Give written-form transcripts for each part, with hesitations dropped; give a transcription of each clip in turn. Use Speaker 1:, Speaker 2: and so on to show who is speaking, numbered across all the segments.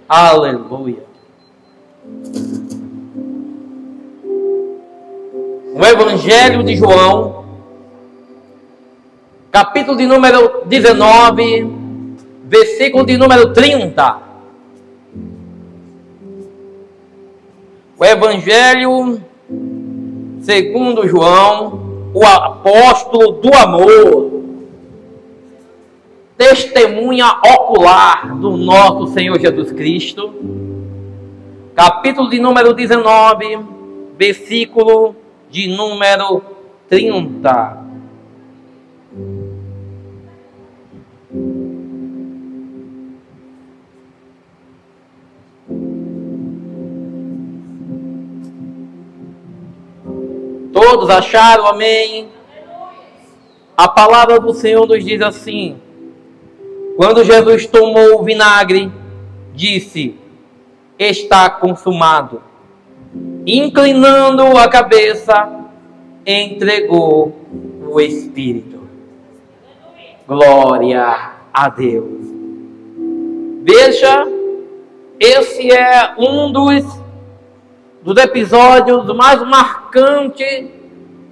Speaker 1: Aleluia. O Evangelho de João, capítulo de número 19, versículo de número 30. O Evangelho segundo João, o apóstolo do amor, testemunha ocular do nosso Senhor Jesus Cristo, capítulo de número 19, versículo de número 30. Todos acharam? Amém? A palavra do Senhor nos diz assim: quando Jesus tomou o vinagre, disse: está consumado. Inclinando a cabeça, entregou o Espírito. Glória a Deus. Veja, esse é um dos episódios mais marcantes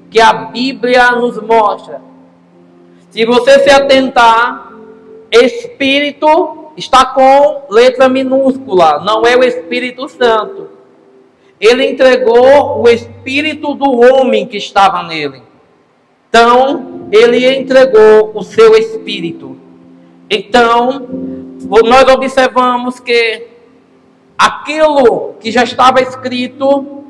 Speaker 1: que a Bíblia nos mostra. Se você se atentar, Espírito está com letra minúscula, não é o Espírito Santo. Ele entregou o espírito do homem que estava nele. Então, ele entregou o seu espírito. Então, nós observamos que aquilo que já estava escrito,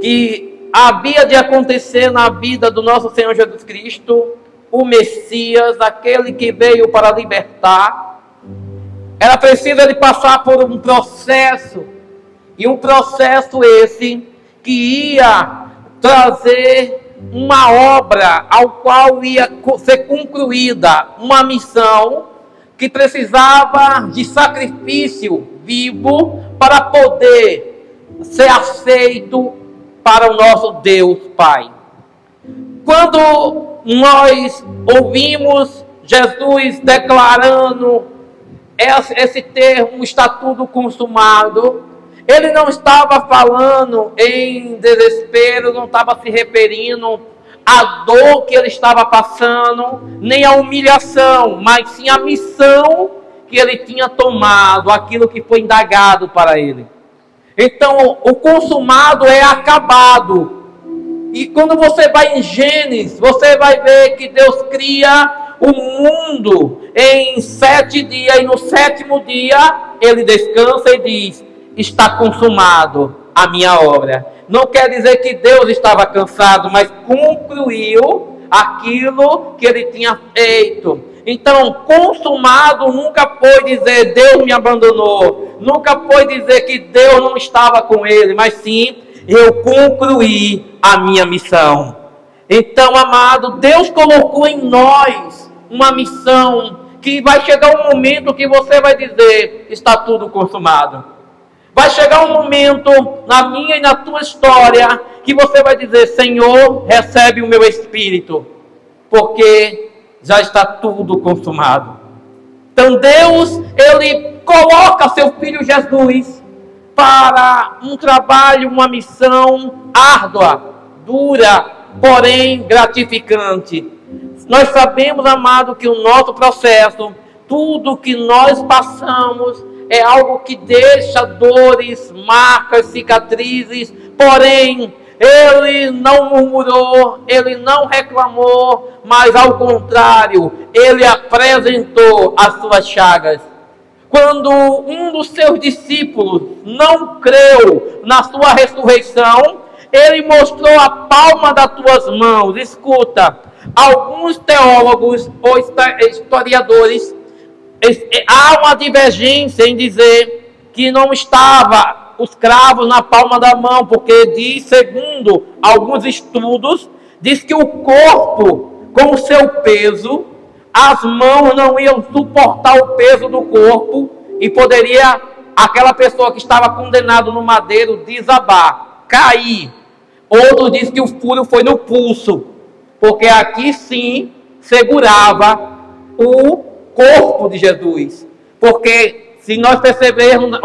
Speaker 1: que havia de acontecer na vida do nosso Senhor Jesus Cristo, o Messias, aquele que veio para libertar, era preciso ele passar por um processo, e um processo esse que ia trazer uma obra ao qual ia ser concluída uma missão que precisava de sacrifício vivo para poder ser aceito para o nosso Deus Pai. Quando nós ouvimos Jesus declarando esse termo, está tudo consumado, ele não estava falando em desespero, não estava se referindo à dor que ele estava passando, nem à humilhação, mas sim à missão que ele tinha tomado, aquilo que foi indagado para ele. Então, o consumado é acabado. E quando você vai em Gênesis, você vai ver que Deus cria o mundo em 7 dias, e no 7º dia ele descansa e diz: está consumado a minha obra. Não quer dizer que Deus estava cansado, mas concluiu aquilo que ele tinha feito. Então, consumado nunca foi dizer Deus me abandonou, nunca foi dizer que Deus não estava com ele, mas sim, eu concluí a minha missão. Então, amado, Deus colocou em nós uma missão que vai chegar um momento que você vai dizer: está tudo consumado. Vai chegar um momento na minha e na tua história que você vai dizer: Senhor, recebe o meu espírito, porque já está tudo consumado. Então Deus, ele coloca seu filho Jesus para um trabalho, uma missão árdua, dura, porém gratificante. Nós sabemos, amado, que o nosso processo, tudo que nós passamos, é algo que deixa dores, marcas, cicatrizes. Porém, ele não murmurou, ele não reclamou, mas ao contrário, ele apresentou as suas chagas. Quando um dos seus discípulos não creu na sua ressurreição, ele mostrou a palma das tuas mãos. Escuta, alguns teólogos ou historiadores, há uma divergência em dizer que não estava os cravos na palma da mão, porque diz, segundo alguns estudos, diz que o corpo, com o seu peso, as mãos não iam suportar o peso do corpo e poderia aquela pessoa que estava condenada no madeiro desabar, cair. Outro diz que o furo foi no pulso, porque aqui sim segurava o corpo de Jesus, porque se nós percebermos,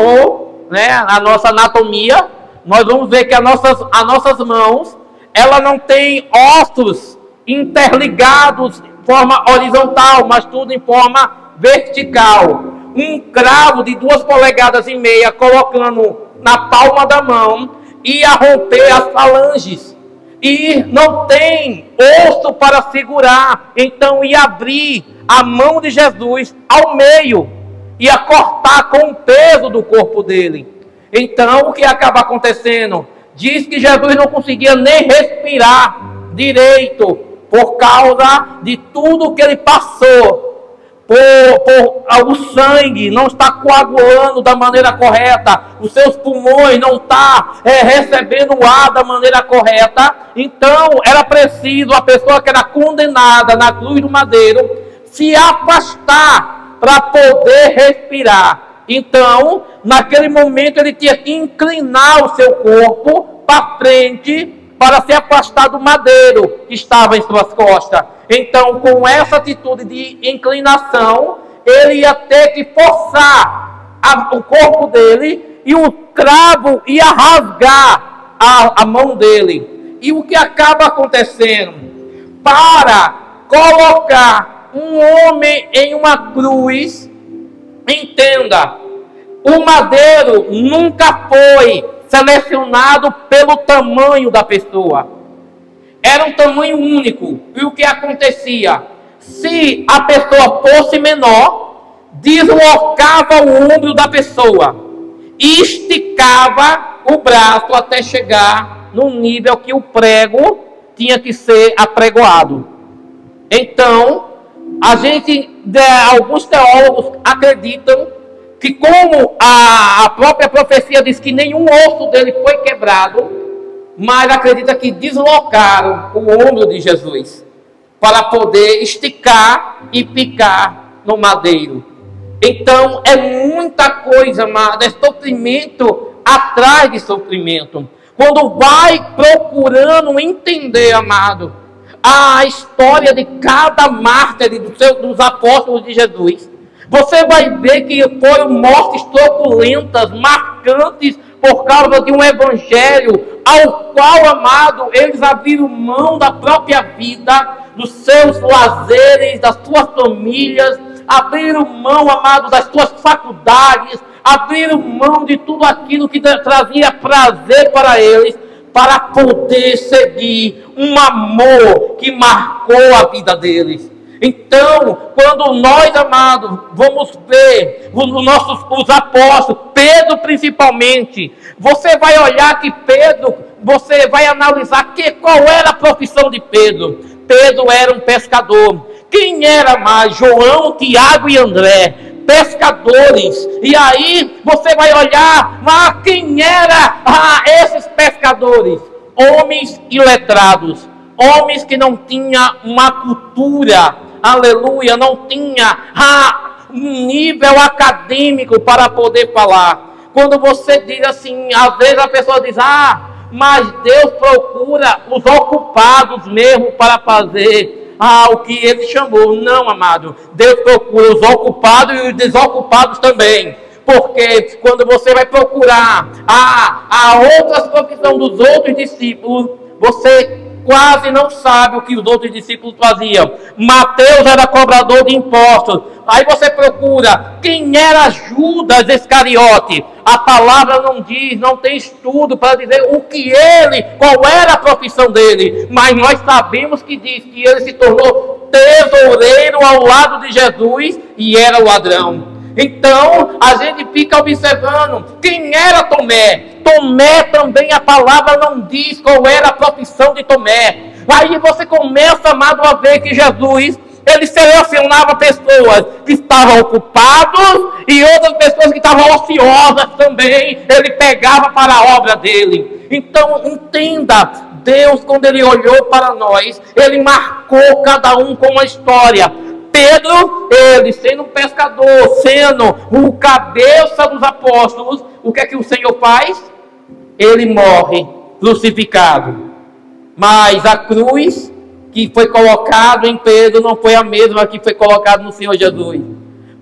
Speaker 1: a nossa anatomia, nós vamos ver que as nossas mãos, ela não tem ossos interligados de forma horizontal, mas tudo em forma vertical. Um cravo de 2,5 polegadas, colocando na palma da mão, ia romper as falanges. E não tem osso para segurar. Então ia abrir a mão de Jesus ao meio. Ia cortar com o peso do corpo dele. Então o que acaba acontecendo? Diz que Jesus não conseguia nem respirar direito, por causa de tudo que ele passou. O sangue não está coagulando da maneira correta, os seus pulmões não estão recebendo o ar da maneira correta. Então era preciso a pessoa que era condenada na cruz do madeiro se afastar para poder respirar. Então naquele momento ele tinha que inclinar o seu corpo para frente para se afastar do madeiro que estava em suas costas. Então, com essa atitude de inclinação, ele ia ter que forçar o corpo dele e o cravo ia rasgar a mão dele. E o que acaba acontecendo? Para colocar um homem em uma cruz, entenda, o madeiro nunca foi selecionado pelo tamanho da pessoa. Era um tamanho único. E o que acontecia? Se a pessoa fosse menor, deslocava o ombro da pessoa e esticava o braço até chegar no nível que o prego tinha que ser apregoado. Então, alguns teólogos acreditam que, como a própria profecia diz que nenhum osso dele foi quebrado, mas acredita que deslocaram o ombro de Jesus para poder esticar e picar no madeiro. Então é muita coisa, amado, é sofrimento atrás de sofrimento. Quando vai procurando entender, amado, a história de cada mártir dos apóstolos de Jesus, você vai ver que foram mortes truculentas, marcantes, por causa de um evangelho ao qual, amado, eles abriram mão da própria vida, dos seus lazeres, das suas famílias, abriram mão, amado, das suas faculdades, abriram mão de tudo aquilo que trazia prazer para eles, para poder seguir um amor que marcou a vida deles. Então, quando nós, amados, vamos ver os apóstolos, Pedro principalmente, você vai olhar que Pedro, você vai analisar qual era a profissão de Pedro. Pedro era um pescador. Quem era mais? João, Tiago e André, pescadores. E aí você vai olhar, quem era esses pescadores? Homens iletrados, homens que não tinham uma cultura, aleluia, não tinha um nível acadêmico para poder falar. Quando você diz assim, às vezes a pessoa diz, mas Deus procura os ocupados mesmo para fazer o que ele chamou. Não, amado, Deus procura os ocupados e os desocupados também. Porque quando você vai procurar a outras profissões dos outros discípulos, você quase não sabe o que os outros discípulos faziam. Mateus era cobrador de impostos. Aí você procura quem era Judas Iscariote. A palavra não diz, não tem estudo para dizer qual era a profissão dele. Mas nós sabemos que diz que ele se tornou tesoureiro ao lado de Jesus e era ladrão. Então, a gente fica observando quem era Tomé. Tomé também, a palavra não diz qual era a profissão de Tomé. Aí você começa, amado, a ver que Jesus, ele selecionava pessoas que estavam ocupadas e outras pessoas que estavam ociosas também. Ele pegava para a obra dele. Então, entenda, Deus, quando ele olhou para nós, ele marcou cada um com uma história. Pedro, ele sendo um pescador, sendo o cabeça dos apóstolos, o que é que o Senhor faz? Ele morre crucificado. Mas a cruz que foi colocada em Pedro não foi a mesma que foi colocada no Senhor Jesus.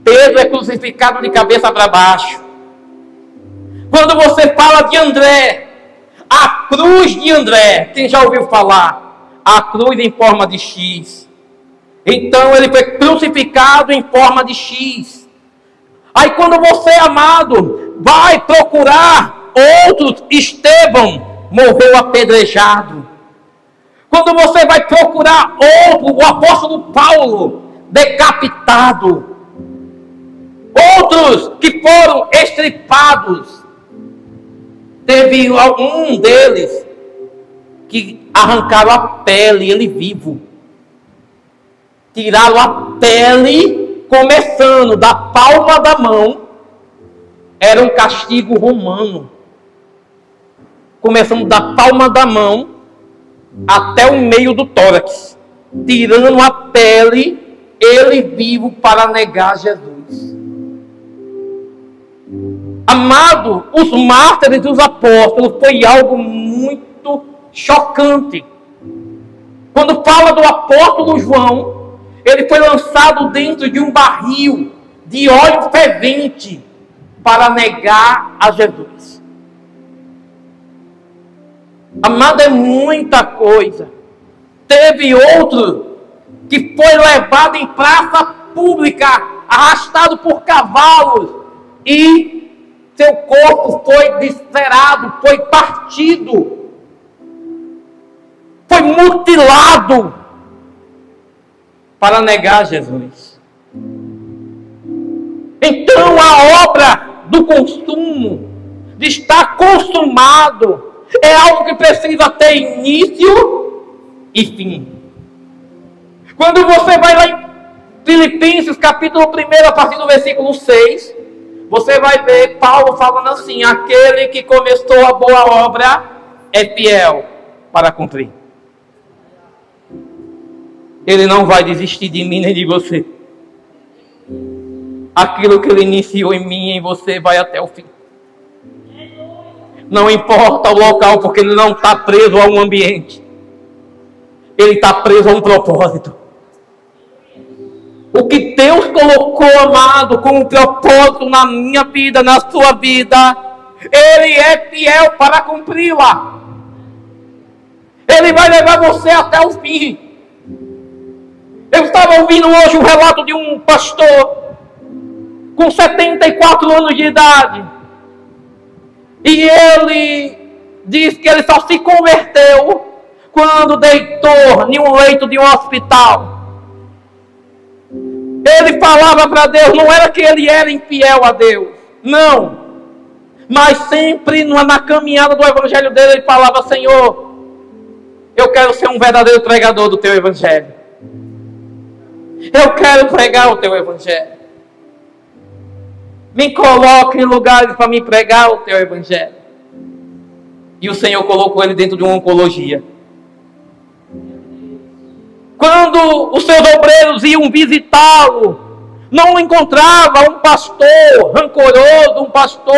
Speaker 1: Pedro é crucificado de cabeça para baixo. Quando você fala de André, a cruz de André, quem já ouviu falar? A cruz em forma de X. Então ele foi crucificado em forma de X. Aí quando você, amado, vai procurar outros, Estevão morreu apedrejado. Quando você vai procurar outro, o apóstolo Paulo, decapitado. Outros que foram estripados. Teve um deles que arrancaram a pele, ele vivo. Tiraram a pele, começando da palma da mão. Era um castigo romano. Começando da palma da mão até o meio do tórax. Tirando a pele, ele vivo para negar Jesus. Amado, os mártires e os apóstolos foi algo muito chocante. Quando fala do apóstolo João, ele foi lançado dentro de um barril de óleo fervente para negar a Jesus. Amado, é muita coisa. Teve outro que foi levado em praça pública, arrastado por cavalos, e seu corpo foi descerrado, foi partido, foi mutilado para negar Jesus. Então a obra do consumo, de estar consumado, é algo que precisa ter início e fim. Quando você vai lá em Filipenses capítulo 1, a partir do versículo 6, você vai ver Paulo falando assim: aquele que começou a boa obra é fiel para cumprir. Ele não vai desistir de mim nem de você. Aquilo que ele iniciou em mim e em você vai até o fim. Não importa o local, porque ele não está preso a um ambiente. Ele está preso a um propósito. O que Deus colocou, amado, como propósito na minha vida, na sua vida, Ele é fiel para cumpri-la. Ele vai levar você até o fim. Eu estava ouvindo hoje um relato de um pastor com 74 anos de idade. E ele diz que ele só se converteu quando deitou em um leito de um hospital. Ele falava para Deus, não era que ele era infiel a Deus, não. Mas sempre na caminhada do evangelho dele, ele falava: Senhor, eu quero ser um verdadeiro pregador do teu evangelho. Eu quero pregar o teu evangelho. Me coloque em lugares para me pregar o teu evangelho. E o Senhor colocou ele dentro de uma oncologia. Quando os seus obreiros iam visitá-lo, não encontrava um pastor rancoroso, um pastor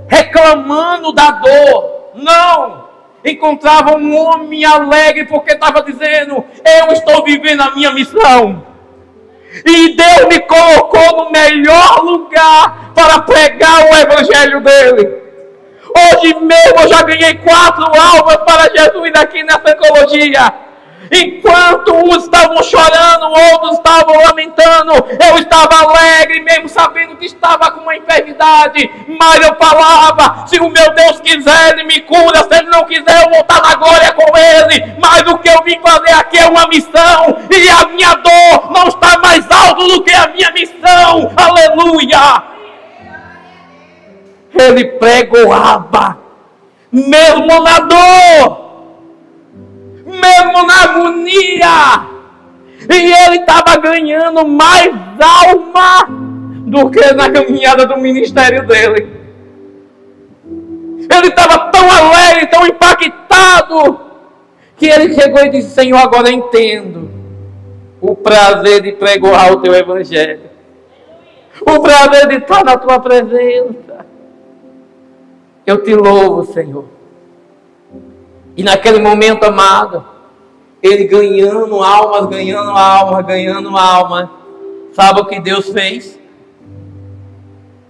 Speaker 1: reclamando da dor. Não! Encontrava um homem alegre, porque estava dizendo: eu estou vivendo a minha missão. E Deus me colocou no melhor lugar para pregar o evangelho dele. Hoje mesmo eu já ganhei 4 almas para Jesus aqui nessa oncologia. Enquanto uns estavam chorando, outros estavam lamentando, eu estava alegre, mesmo sabendo que estava com uma enfermidade. Mas eu falava: se o meu Deus quiser, Ele me cura. Se Ele não quiser, eu vou estar na glória com Ele. Mas o que eu vim fazer aqui é uma missão, e a minha dor não está mais alto do que a minha missão. Aleluia! Ele pregoava, mesmo na dor, mesmo na agonia, e ele estava ganhando mais alma do que na caminhada do ministério dele. Ele estava tão alegre, tão impactado, que ele chegou e disse: Senhor, agora eu entendo o prazer de pregoar o teu evangelho, o prazer de estar na tua presença. Eu te louvo, Senhor. E naquele momento, amado, ele ganhando almas, sabe o que Deus fez?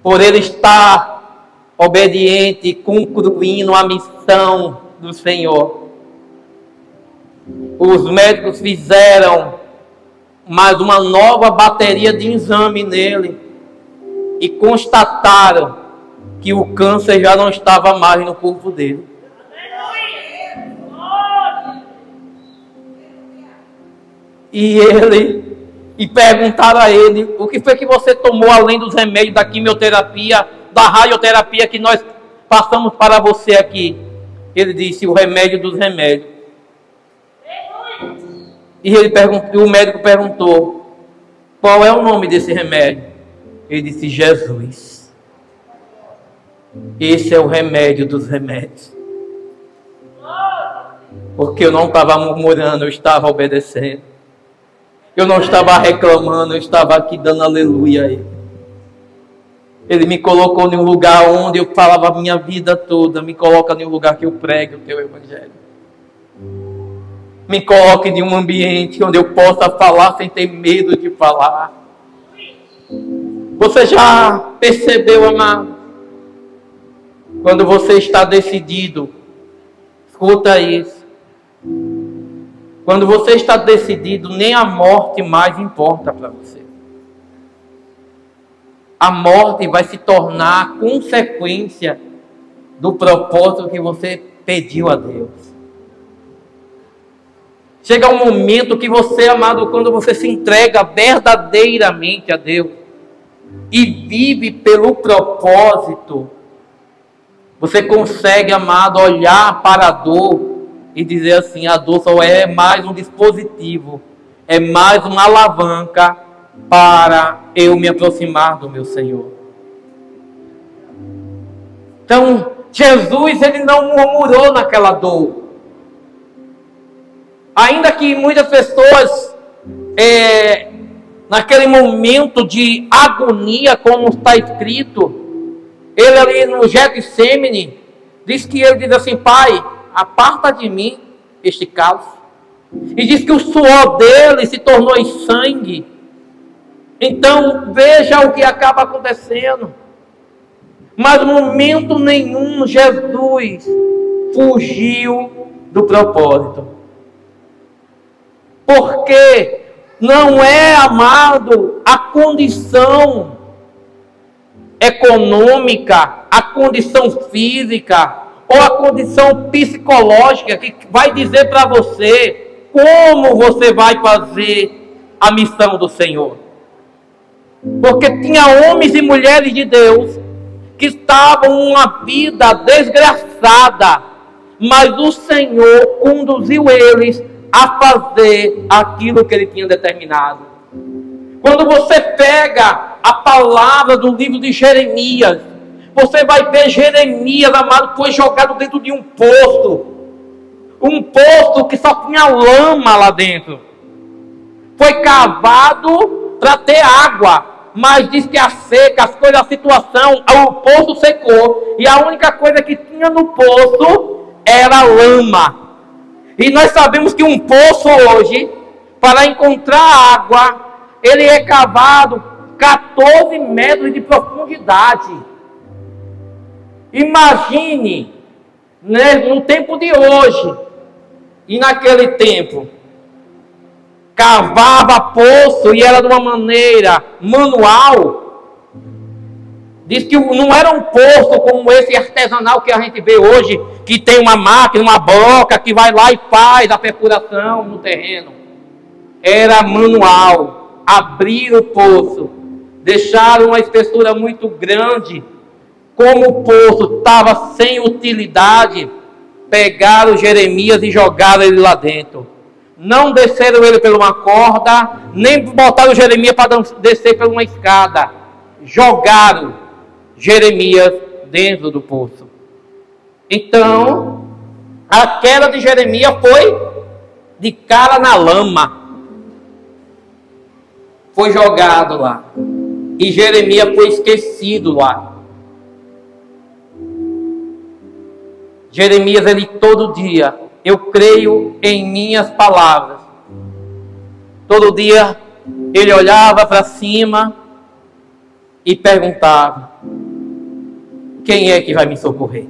Speaker 1: por ele estar obediente e concluindo a missão do Senhor, os médicos fizeram mais uma nova bateria de exame nele e constataram que o câncer já não estava mais no corpo dele. E perguntaram a ele: o que foi que você tomou além dos remédios da quimioterapia, da radioterapia que nós passamos para você aqui? Ele disse: o remédio dos remédios. E o médico perguntou: qual é o nome desse remédio? Ele disse: Jesus. Esse é o remédio dos remédios. Porque eu não estava murmurando, eu estava obedecendo. Eu não estava reclamando, eu estava aqui dando aleluia a Ele. Ele me colocou em um lugar onde eu falava a minha vida toda. Me coloca em um lugar que eu pregue o Teu Evangelho. Me coloque em um ambiente onde eu possa falar sem ter medo de falar. Você já percebeu, amado? Quando você está decidido, escuta isso. Quando você está decidido, nem a morte mais importa para você. A morte vai se tornar consequência do propósito que você pediu a Deus. Chega um momento que você, amado, quando você se entrega verdadeiramente a Deus e vive pelo propósito, você consegue, amado, olhar para a dor e dizer assim: a dor só é mais um dispositivo, é mais uma alavanca para eu me aproximar do meu Senhor. Então, Jesus, ele não murmurou naquela dor. Ainda que muitas pessoas, naquele momento de agonia, como está escrito, ele ali no Getsêmani, diz que ele diz assim: Pai, aparta de mim este cálice. E diz que o suor dele se tornou em sangue. Então veja o que acaba acontecendo. Mas em momento nenhum Jesus fugiu do propósito. Porque não é, amado, a condição econômica, a condição física ou a condição psicológica que vai dizer para você como você vai fazer a missão do Senhor. Porque tinha homens e mulheres de Deus que estavam uma vida desgraçada, mas o Senhor conduziu eles a fazer aquilo que Ele tinha determinado. Quando você pega a palavra do livro de Jeremias, você vai ver Jeremias, amado, foi jogado dentro de um poço. Um poço que só tinha lama lá dentro. Foi cavado para ter água. Mas diz que a seca, as coisas, a situação, o poço secou. E a única coisa que tinha no poço era lama. E nós sabemos que um poço hoje, para encontrar água, ele é cavado 14 metros de profundidade. Imagine, né, no tempo de hoje e naquele tempo, cavava poço e era de uma maneira manual. Diz que não era um poço como esse artesanal que a gente vê hoje, que tem uma máquina, uma broca que vai lá e faz a perfuração no terreno. Era manual. Abrir o poço, deixaram uma espessura muito grande. Como o poço estava sem utilidade, pegaram Jeremias e jogaram ele lá dentro. Não desceram ele por uma corda, nem botaram Jeremias para descer por uma escada. Jogaram Jeremias dentro do poço. Então, a queda de Jeremias foi de cara na lama. Foi jogado lá. E Jeremias foi esquecido lá. Jeremias, ele todo dia: eu creio em minhas palavras. Todo dia ele olhava para cima e perguntava: quem é que vai me socorrer?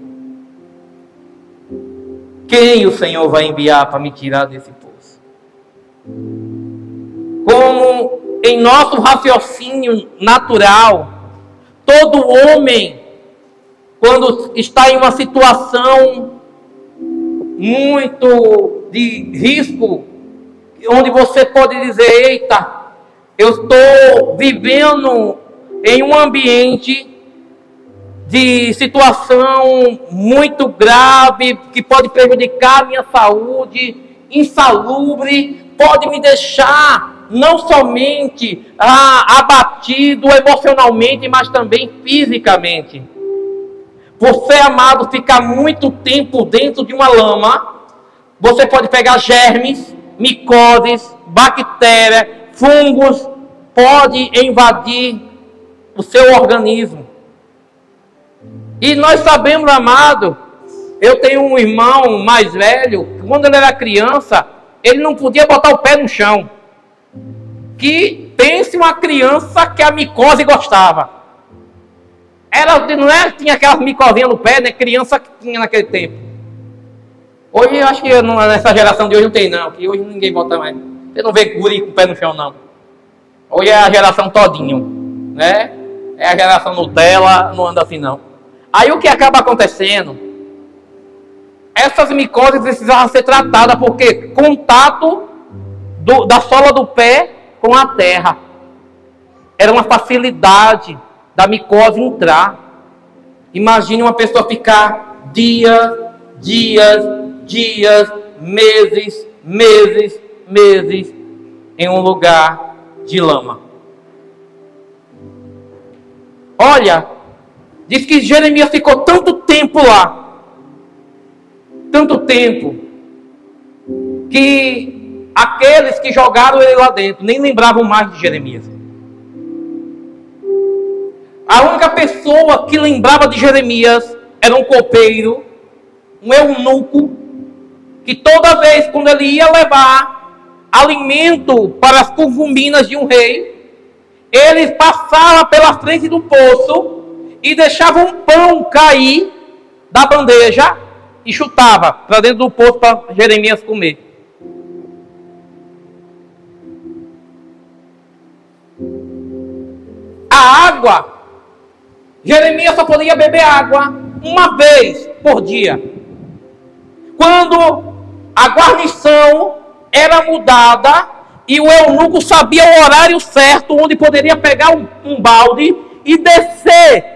Speaker 1: Quem o Senhor vai enviar para me tirar desse poço? Como em nosso raciocínio natural, todo homem, quando está em uma situação muito de risco, onde você pode dizer, eita, eu estou vivendo em um ambiente de situação muito grave, que pode prejudicar a minha saúde, insalubre, pode me deixar não somente abatido emocionalmente, mas também fisicamente. Você, amado, ficar muito tempo dentro de uma lama, você pode pegar germes, micoses, bactérias, fungos, pode invadir o seu organismo. E nós sabemos, amado, eu tenho um irmão mais velho, quando ele era criança, ele não podia botar o pé no chão. Que pense uma criança que a micose gostava. Não é, tinha aquelas micosinhas no pé, né? Criança que tinha naquele tempo. Hoje eu acho que nessa geração de hoje não tem não, que hoje ninguém bota mais. Você não vê guri com o pé no chão não. Hoje é a geração todinho, né? É a geração Nutella, não anda assim não. Aí o que acaba acontecendo? Essas micoses precisavam ser tratadas porque contato da sola do pé com a terra era uma facilidade da micose entrar. Imagine uma pessoa ficar dias, meses em um lugar de lama. Olha, diz que Jeremias ficou tanto tempo lá, tanto tempo, que aqueles que jogaram ele lá dentro nem lembravam mais de Jeremias. A única pessoa que lembrava de Jeremias era um copeiro, um eunuco, que toda vez quando ele ia levar alimento para as concubinas de um rei, ele passava pela frente do poço e deixava um pão cair da bandeja e chutava para dentro do poço para Jeremias comer. A água, Jeremias só podia beber água uma vez por dia. Quando a guarnição era mudada e o eunuco sabia o horário certo onde poderia pegar um balde e descer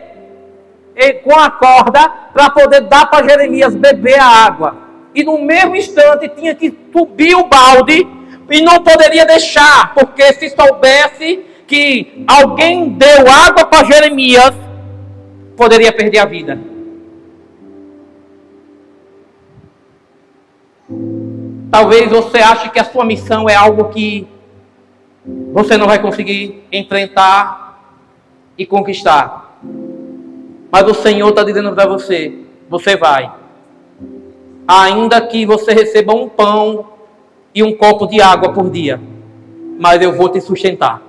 Speaker 1: com a corda para poder dar para Jeremias beber a água. E no mesmo instante tinha que subir o balde e não poderia deixar, porque se soubesse que alguém deu água para Jeremias, poderia perder a vida. Talvez você ache que a sua missão é algo que você não vai conseguir enfrentar e conquistar. Mas o Senhor está dizendo para você, você vai. Ainda que você receba um pão e um copo de água por dia, mas eu vou te sustentar.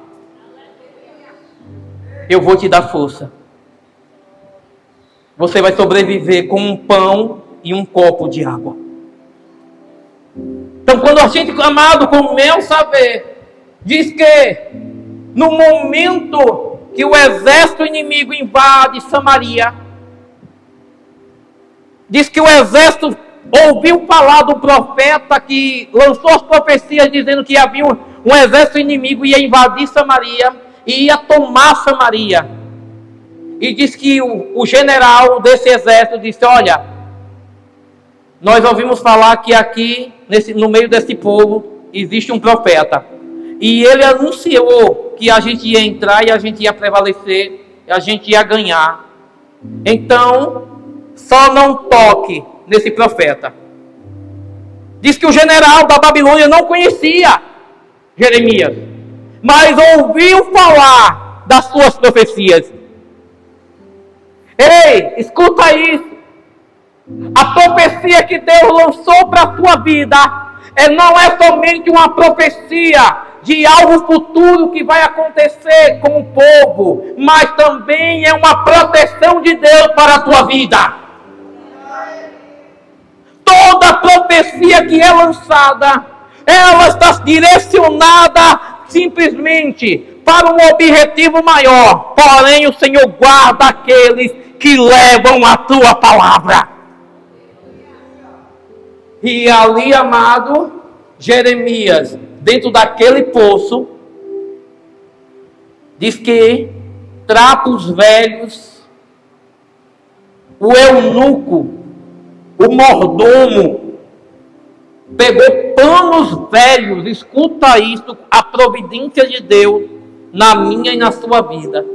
Speaker 1: Eu vou te dar força. Você vai sobreviver com um pão e um copo de água. Então, quando a gente, amado, com o meu saber, diz que no momento que o exército inimigo invade Samaria, diz que o exército ouviu falar do profeta que lançou as profecias dizendo que havia um exército inimigo ia invadir Samaria e ia tomar Samaria. E diz que o general desse exército disse, olha, nós ouvimos falar que aqui, no meio desse povo, existe um profeta. E ele anunciou que a gente ia entrar e a gente ia prevalecer, e a gente ia ganhar. Então, só não toque nesse profeta. Diz que o general da Babilônia não conhecia Jeremias, mas ouviu falar das suas profecias. Ei, escuta isso. A profecia que Deus lançou para a tua vida não é somente uma profecia de algo futuro que vai acontecer com o povo, mas também é uma proteção de Deus para a tua vida. Toda profecia que é lançada, ela está direcionada simplesmente para um objetivo maior. Porém, o Senhor guarda aqueles que levam a tua palavra. E ali, amado, Jeremias, dentro daquele poço, diz que trapos velhos, o eunuco, o mordomo, pegou panos velhos. Escuta isso, a providência de Deus na minha e na sua vida.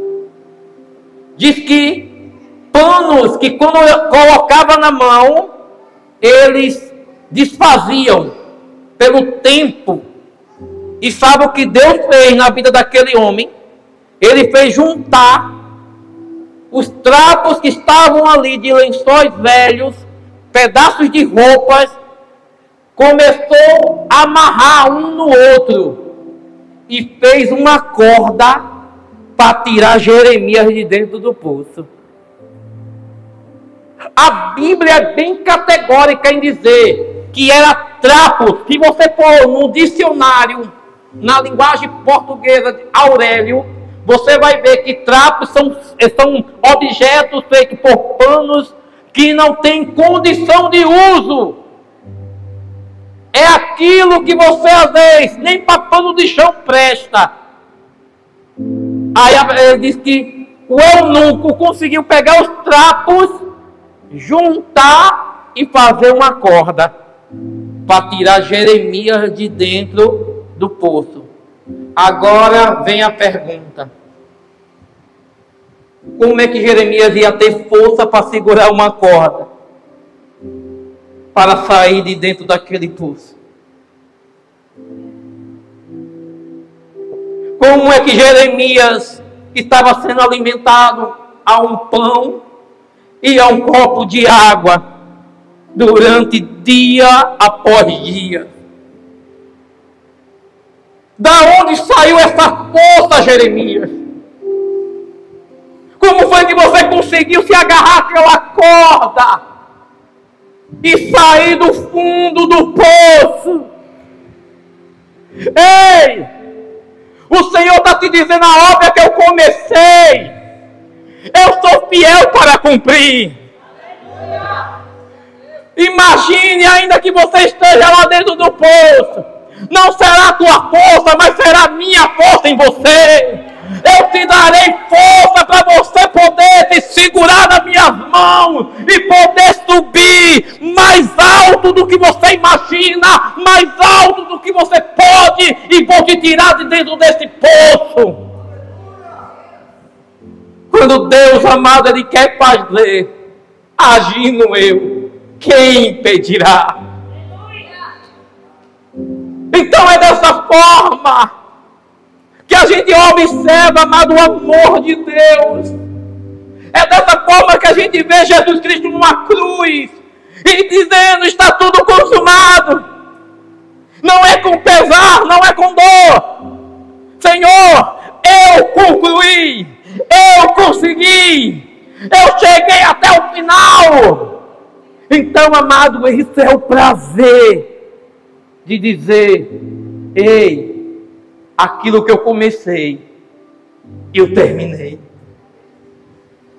Speaker 1: Diz que panos que quando eu colocava na mão, eles desfaziam pelo tempo. E sabe o que Deus fez na vida daquele homem? Ele fez juntar os trapos que estavam ali de lençóis velhos, pedaços de roupas, começou a amarrar um no outro e fez uma corda para tirar Jeremias de dentro do poço. A Bíblia é bem categórica em dizer que era trapo. Se você for no dicionário, na linguagem portuguesa de Aurélio, você vai ver que trapos são objetos feitos por panos que não têm condição de uso. É aquilo que você, às vezes, nem para pano de chão presta. Aí ele diz que o eunuco conseguiu pegar os trapos, juntar e fazer uma corda para tirar Jeremias de dentro do poço. Agora vem a pergunta: como é que Jeremias ia ter força para segurar uma corda para sair de dentro daquele poço? Como é que Jeremias estava sendo alimentado a um pão e a um copo de água durante dia após dia? Da onde saiu essa força, Jeremias? Como foi que você conseguiu se agarrar àquela corda e sair do fundo do poço? Ei! O Senhor está te dizendo: a obra que eu comecei, eu sou fiel para cumprir. Imagine, ainda que você esteja lá dentro do poço, não será a tua força, mas será a minha força em você. Eu te darei força para você poder te segurar nas minhas mãos e poder subir mais alto do que você imagina, mais alto do que você pode, e vou te tirar de dentro desse poço. Quando Deus, amado, Ele quer fazer, agindo eu, quem impedirá? Então é dessa forma que a gente observa, amado, o amor de Deus. É dessa forma que a gente vê Jesus Cristo numa cruz e dizendo: está tudo consumado. Não é com pesar, não é com dor. Senhor, eu concluí, eu consegui, eu cheguei até o final. Então, amado, esse é o prazer de dizer: ei, aquilo que eu comecei, eu terminei.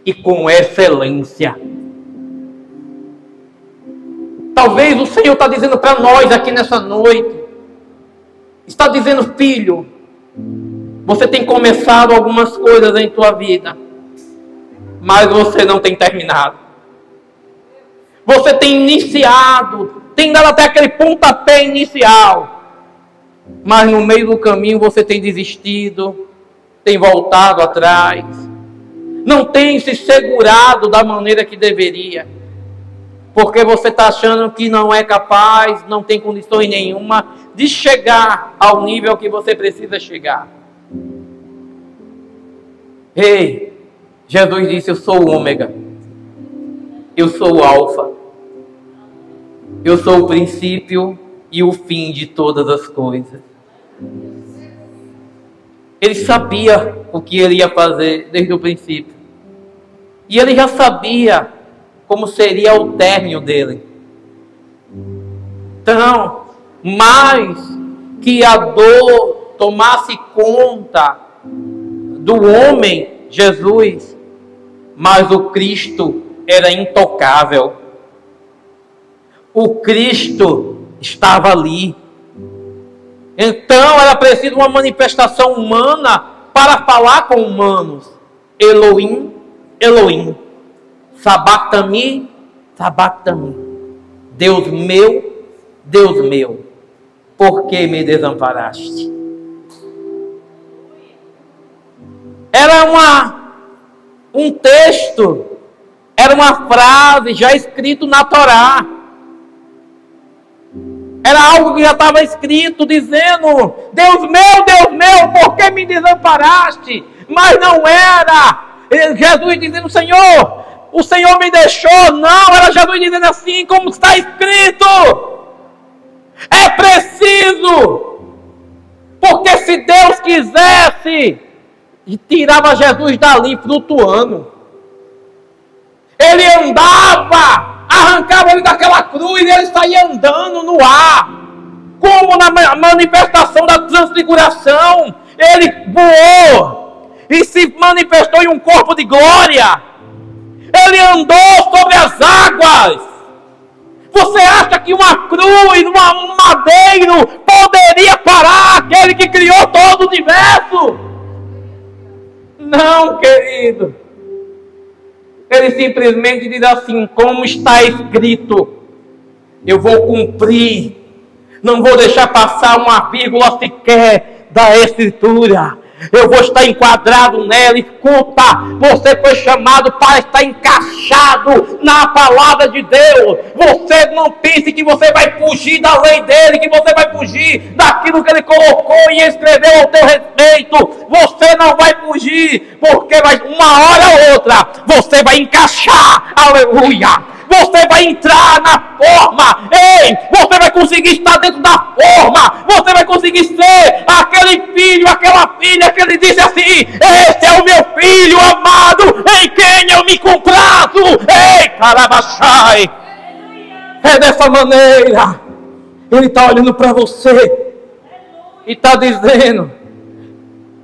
Speaker 1: E com excelência. Talvez o Senhor está dizendo para nós aqui nessa noite, está dizendo: filho, você tem começado algumas coisas em tua vida, mas você não tem terminado. Você tem iniciado, tem dado até aquele pontapé inicial, mas no meio do caminho você tem desistido, tem voltado atrás, não tem se segurado da maneira que deveria, porque você está achando que não é capaz, não tem condições nenhuma de chegar ao nível que você precisa chegar. Ei, Jesus disse: eu sou o ômega, eu sou o alfa, eu sou o princípio e o fim de todas as coisas. Ele sabia o que ele ia fazer desde o princípio. E ele já sabia como seria o término dele. Então, mais que a dor tomasse conta do homem, Jesus, mas o Cristo era intocável. O Cristo estava ali. Então era preciso uma manifestação humana para falar com humanos. Elohim, Elohim, sabachthani, sabachthani. Deus meu, por que me desamparaste? Era um texto, era uma frase já escrito na Torá. Era algo que já estava escrito, dizendo: Deus meu, por que me desamparaste? Mas não era Jesus dizendo: Senhor, o Senhor me deixou. Não, era Jesus dizendo assim, como está escrito. É preciso, porque se Deus quisesse, tirava Jesus dali flutuando. Ele andava, arrancava ele daquela cruz e ele saía andando no ar, como na manifestação da transfiguração. Ele voou e se manifestou em um corpo de glória. Ele andou sobre as águas. Você acha que uma cruz, um madeiro poderia parar aquele que criou todo o universo? Não, querido. Ele simplesmente diz assim: como está escrito, eu vou cumprir. Não vou deixar passar uma vírgula sequer da escritura. Eu vou estar enquadrado nela. Escuta, você foi chamado para estar encaixado na palavra de Deus. Você não pense que você vai fugir da lei dele, que você vai fugir daquilo que ele colocou e escreveu ao teu respeito. Você não vai fugir, porque uma hora ou outra você vai encaixar. Aleluia! Você vai entrar na forma. Ei, você vai conseguir estar dentro da forma. Você vai conseguir ser aquele filho, aquela filha que ele disse assim: esse é o meu filho amado, em quem eu me comprazo. Ei, carabachai. É dessa maneira. Ele está olhando para você e está dizendo: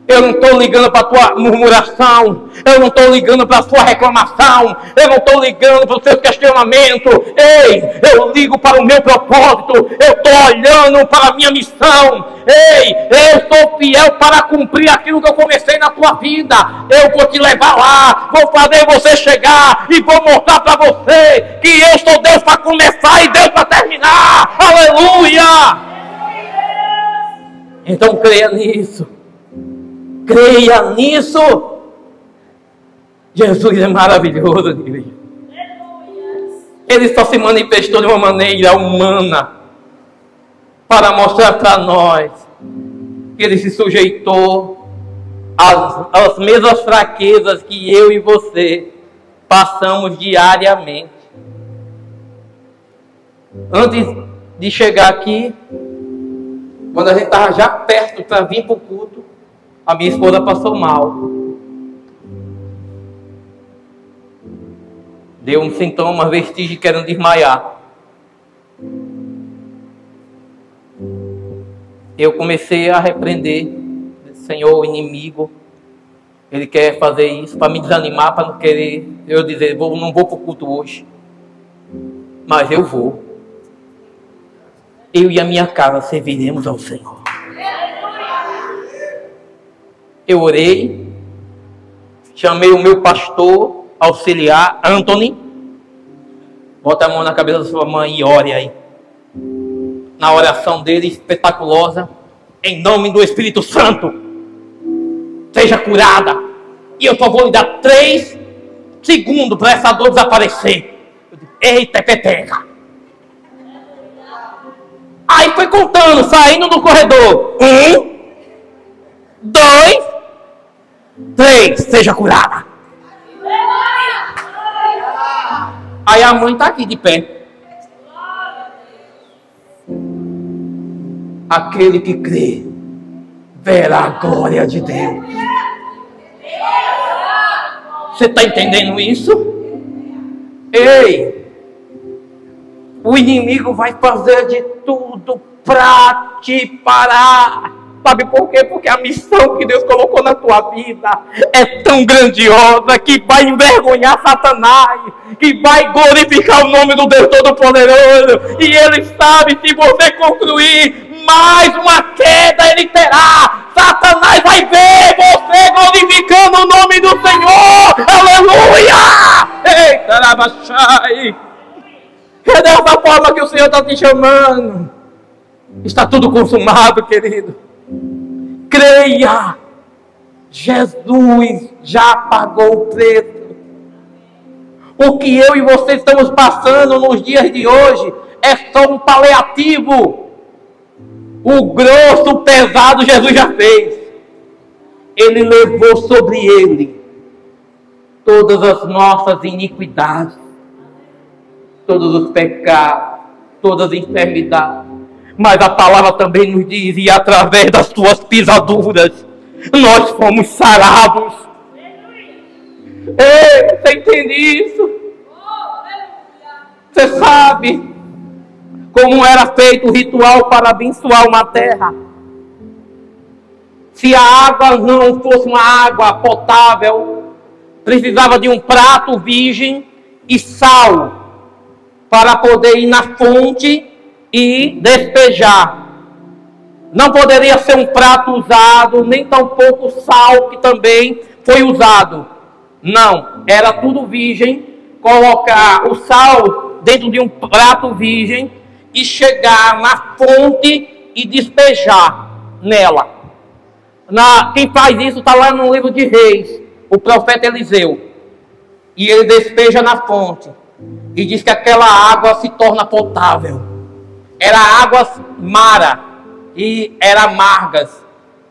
Speaker 1: eu não estou ligando para a tua murmuração. Eu não estou ligando para a sua reclamação. Eu não estou ligando para o seu questionamento. Ei, eu ligo para o meu propósito. Eu estou olhando para a minha missão. Ei, eu sou fiel para cumprir aquilo que eu comecei na tua vida. Eu vou te levar lá. Vou fazer você chegar e vou mostrar para você que eu sou Deus para começar e Deus para terminar. Aleluia! Então creia nisso. Creia nisso. Jesus é maravilhoso, querido. Ele só se manifestou de uma maneira humana para mostrar para nós que ele se sujeitou às mesmas fraquezas que eu e você passamos diariamente. Antes de chegar aqui, quando a gente estava já perto para vir para o culto, a minha esposa passou mal. Deu um sintoma, vestígio, querendo desmaiar. Eu comecei a repreender: Senhor, o inimigo, ele quer fazer isso para me desanimar, para não querer eu dizer: não vou para o culto hoje. Mas eu vou. Eu e a minha casa serviremos ao Senhor. Eu orei, chamei o meu pastor auxiliar, Anthony. Bota a mão na cabeça da sua mãe e ore aí. Na oração dele, espetaculosa: em nome do Espírito Santo, seja curada. E eu só vou lhe dar 3 segundos para essa dor desaparecer. Eita, peteca. Aí foi contando, saindo do corredor: 1, 2, 3, seja curada. Aí a mãe está aqui de pé. Aquele que crê, verá a glória de Deus. Você está entendendo isso? Ei, o inimigo vai fazer de tudo para te parar. Sabe por quê? Porque a missão que Deus colocou na tua vida é tão grandiosa que vai envergonhar Satanás, que vai glorificar o nome do Deus Todo-Poderoso. E Ele sabe, se você concluir, mais uma queda Ele terá. Satanás vai ver você glorificando o nome do Senhor. Aleluia! Eita, Rabachai! É dessa forma que o Senhor está te chamando. Está tudo consumado, querido. Creia, Jesus já pagou o preço. O que eu e você estamos passando nos dias de hoje é só um paliativo. O grosso, o pesado, Jesus já fez. Ele levou sobre ele todas as nossas iniquidades, todos os pecados, todas as enfermidades. Mas a palavra também nos diz, e através das suas pisaduras, nós fomos sarados. Ei, você entende isso? Você sabe como era feito o ritual para abençoar uma terra? Se a água não fosse uma água potável, precisava de um prato virgem e sal para poder ir na fonte e despejar. Não poderia ser um prato usado, nem tampouco o sal que também foi usado. Não, era tudo virgem. Colocar o sal dentro de um prato virgem e chegar na fonte e despejar nela. Quem faz isso está lá no livro de Reis, o profeta Eliseu. E ele despeja na fonte e diz que aquela água se torna potável. Era águas mara e eram amargas,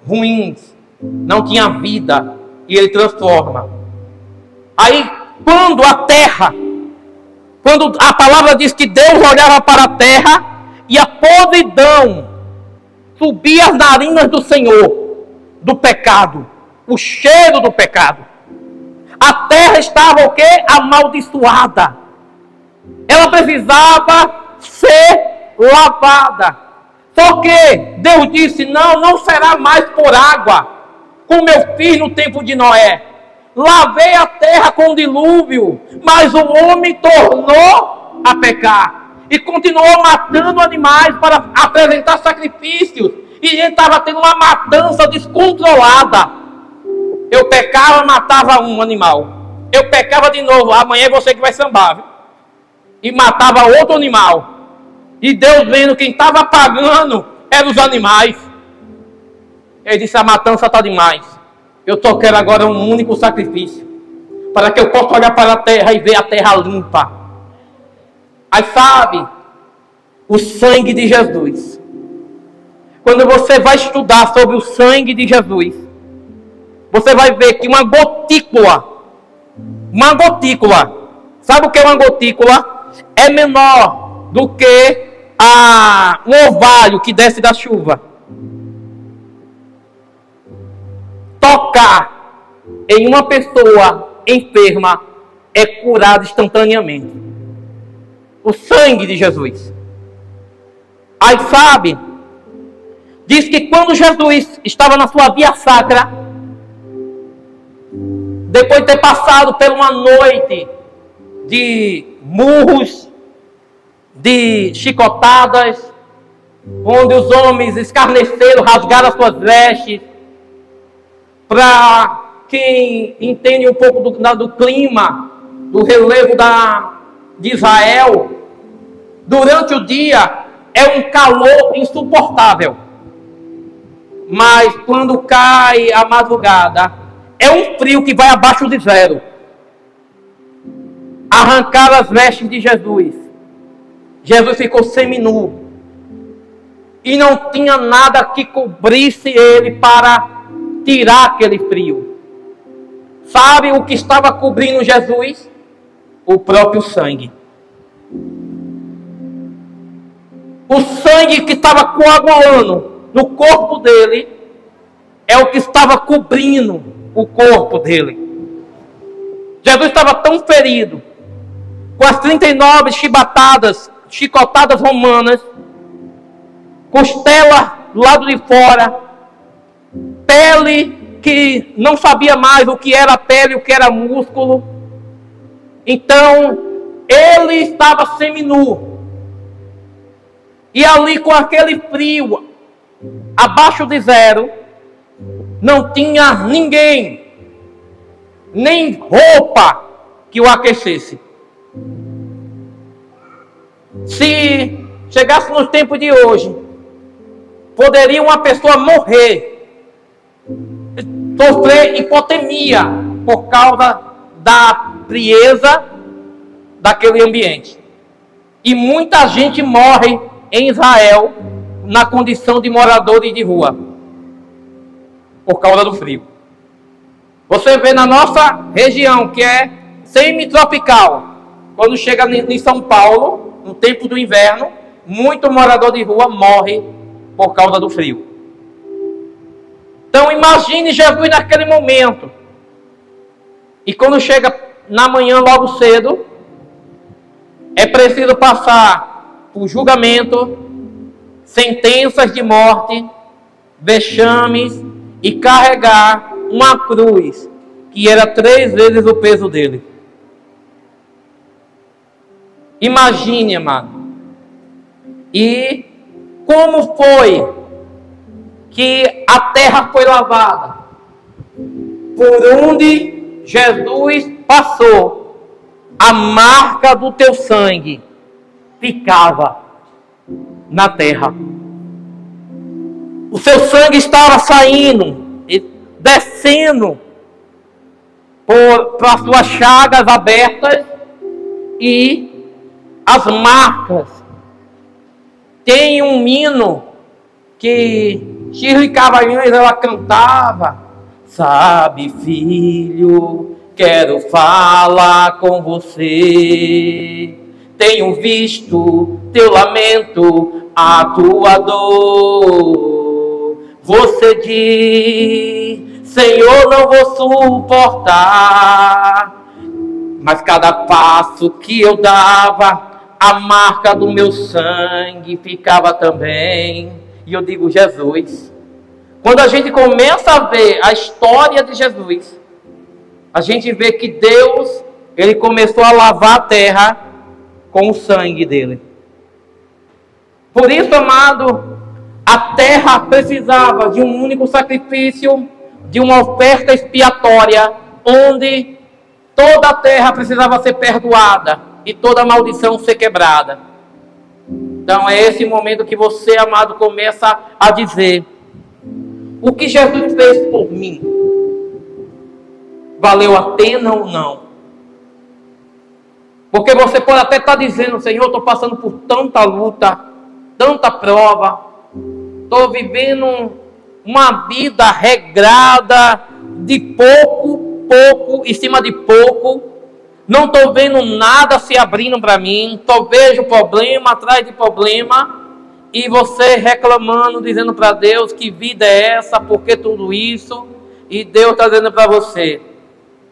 Speaker 1: ruins, não tinha vida, e ele transforma. Aí, quando a palavra diz que Deus olhava para a terra e a podridão subia as narinas do Senhor, do pecado, o cheiro do pecado. A terra estava o quê? Amaldiçoada. Ela precisava ser lavada. Só que Deus disse, não será mais por água, como eu fiz no tempo de Noé. Lavei a terra com dilúvio, mas o homem tornou a pecar. E continuou matando animais para apresentar sacrifícios. E ele estava tendo uma matança descontrolada. Eu pecava, matava um animal. Eu pecava de novo, amanhã é você que vai sambar, viu? E matava outro animal. E Deus vendo quem estava pagando eram os animais. Ele disse, a matança está demais. Eu só quero agora um único sacrifício, para que eu possa olhar para a terra e ver a terra limpa. Aí sabe, o sangue de Jesus. Quando você vai estudar sobre o sangue de Jesus, você vai ver que uma gotícula, sabe o que é uma gotícula? É menor do que um orvalho que desce da chuva. Tocar em uma pessoa enferma é curado instantaneamente. O sangue de Jesus. Aí sabe, diz que quando Jesus estava na sua via sacra, depois de ter passado por uma noite de murros, de chicotadas, onde os homens escarneceram, rasgaram as suas vestes. Para quem entende um pouco do clima, do relevo de Israel, durante o dia é um calor insuportável. Mas quando cai a madrugada, é um frio que vai abaixo de zero. Arrancaram as vestes de Jesus. Jesus ficou seminu. E não tinha nada que cobrisse ele para tirar aquele frio. Sabe o que estava cobrindo Jesus? O próprio sangue. O sangue que estava coagulando no corpo dele é o que estava cobrindo o corpo dele. Jesus estava tão ferido, com as 39 chicotadas romanas, costela do lado de fora, pele que não sabia mais o que era pele, o que era músculo. Então, ele estava seminu. E ali com aquele frio, abaixo de zero, não tinha ninguém, nem roupa que o aquecesse. Se chegasse nos tempos de hoje, poderia uma pessoa morrer, sofrer hipotermia por causa da frieza daquele ambiente. E muita gente morre em Israel na condição de moradores de rua, por causa do frio. Você vê na nossa região, que é semi-tropical, quando chega em São Paulo, no tempo do inverno, muito morador de rua morre por causa do frio. Então imagine Jesus naquele momento. E quando chega na manhã logo cedo, é preciso passar por julgamento, sentenças de morte, vexames e carregar uma cruz que era 3 vezes o peso dele. Imagine, amado. E como foi que a terra foi lavada? Por onde Jesus passou, a marca do teu sangue ficava na terra. O seu sangue estava saindo, descendo para as suas chagas abertas e as marcas. Tem um hino que Shirley Cavalhães ela cantava: sabe, filho, quero falar com você. Tenho visto teu lamento, a tua dor. Você diz: Senhor, não vou suportar. Mas cada passo que eu dava, a marca do meu sangue ficava também. E eu digo: Jesus. Quando a gente começa a ver a história de Jesus, a gente vê que Deus, Ele começou a lavar a terra com o sangue dele. Por isso, amado, a terra precisava de um único sacrifício, de uma oferta expiatória, onde toda a terra precisava ser perdoada e toda maldição ser quebrada. Então é esse momento que você, amado, começa a dizer: o que Jesus fez por mim valeu a pena ou não? Porque você pode até estar dizendo: Senhor, eu estou passando por tanta luta, tanta prova, estou vivendo uma vida regrada, de pouco, em cima de pouco, não estou vendo nada se abrindo para mim, só vejo problema atrás de problema, e você reclamando, dizendo para Deus: que vida é essa, por que tudo isso? E Deus está dizendo para você: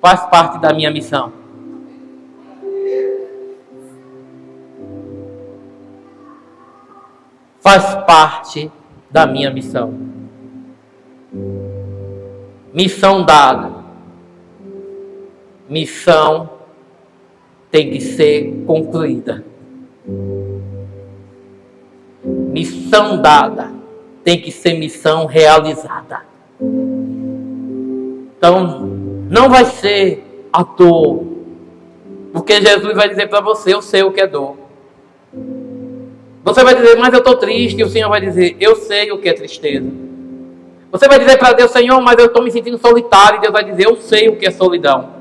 Speaker 1: faz parte da minha missão. Faz parte da minha missão. Missão dada. Missão tem que ser concluída. Missão dada tem que ser missão realizada. Então, não vai ser a dor, porque Jesus vai dizer para você: eu sei o que é dor. Você vai dizer: mas eu estou triste. E o Senhor vai dizer: eu sei o que é tristeza. Você vai dizer para Deus: Senhor, mas eu estou me sentindo solitário. E Deus vai dizer: eu sei o que é solidão.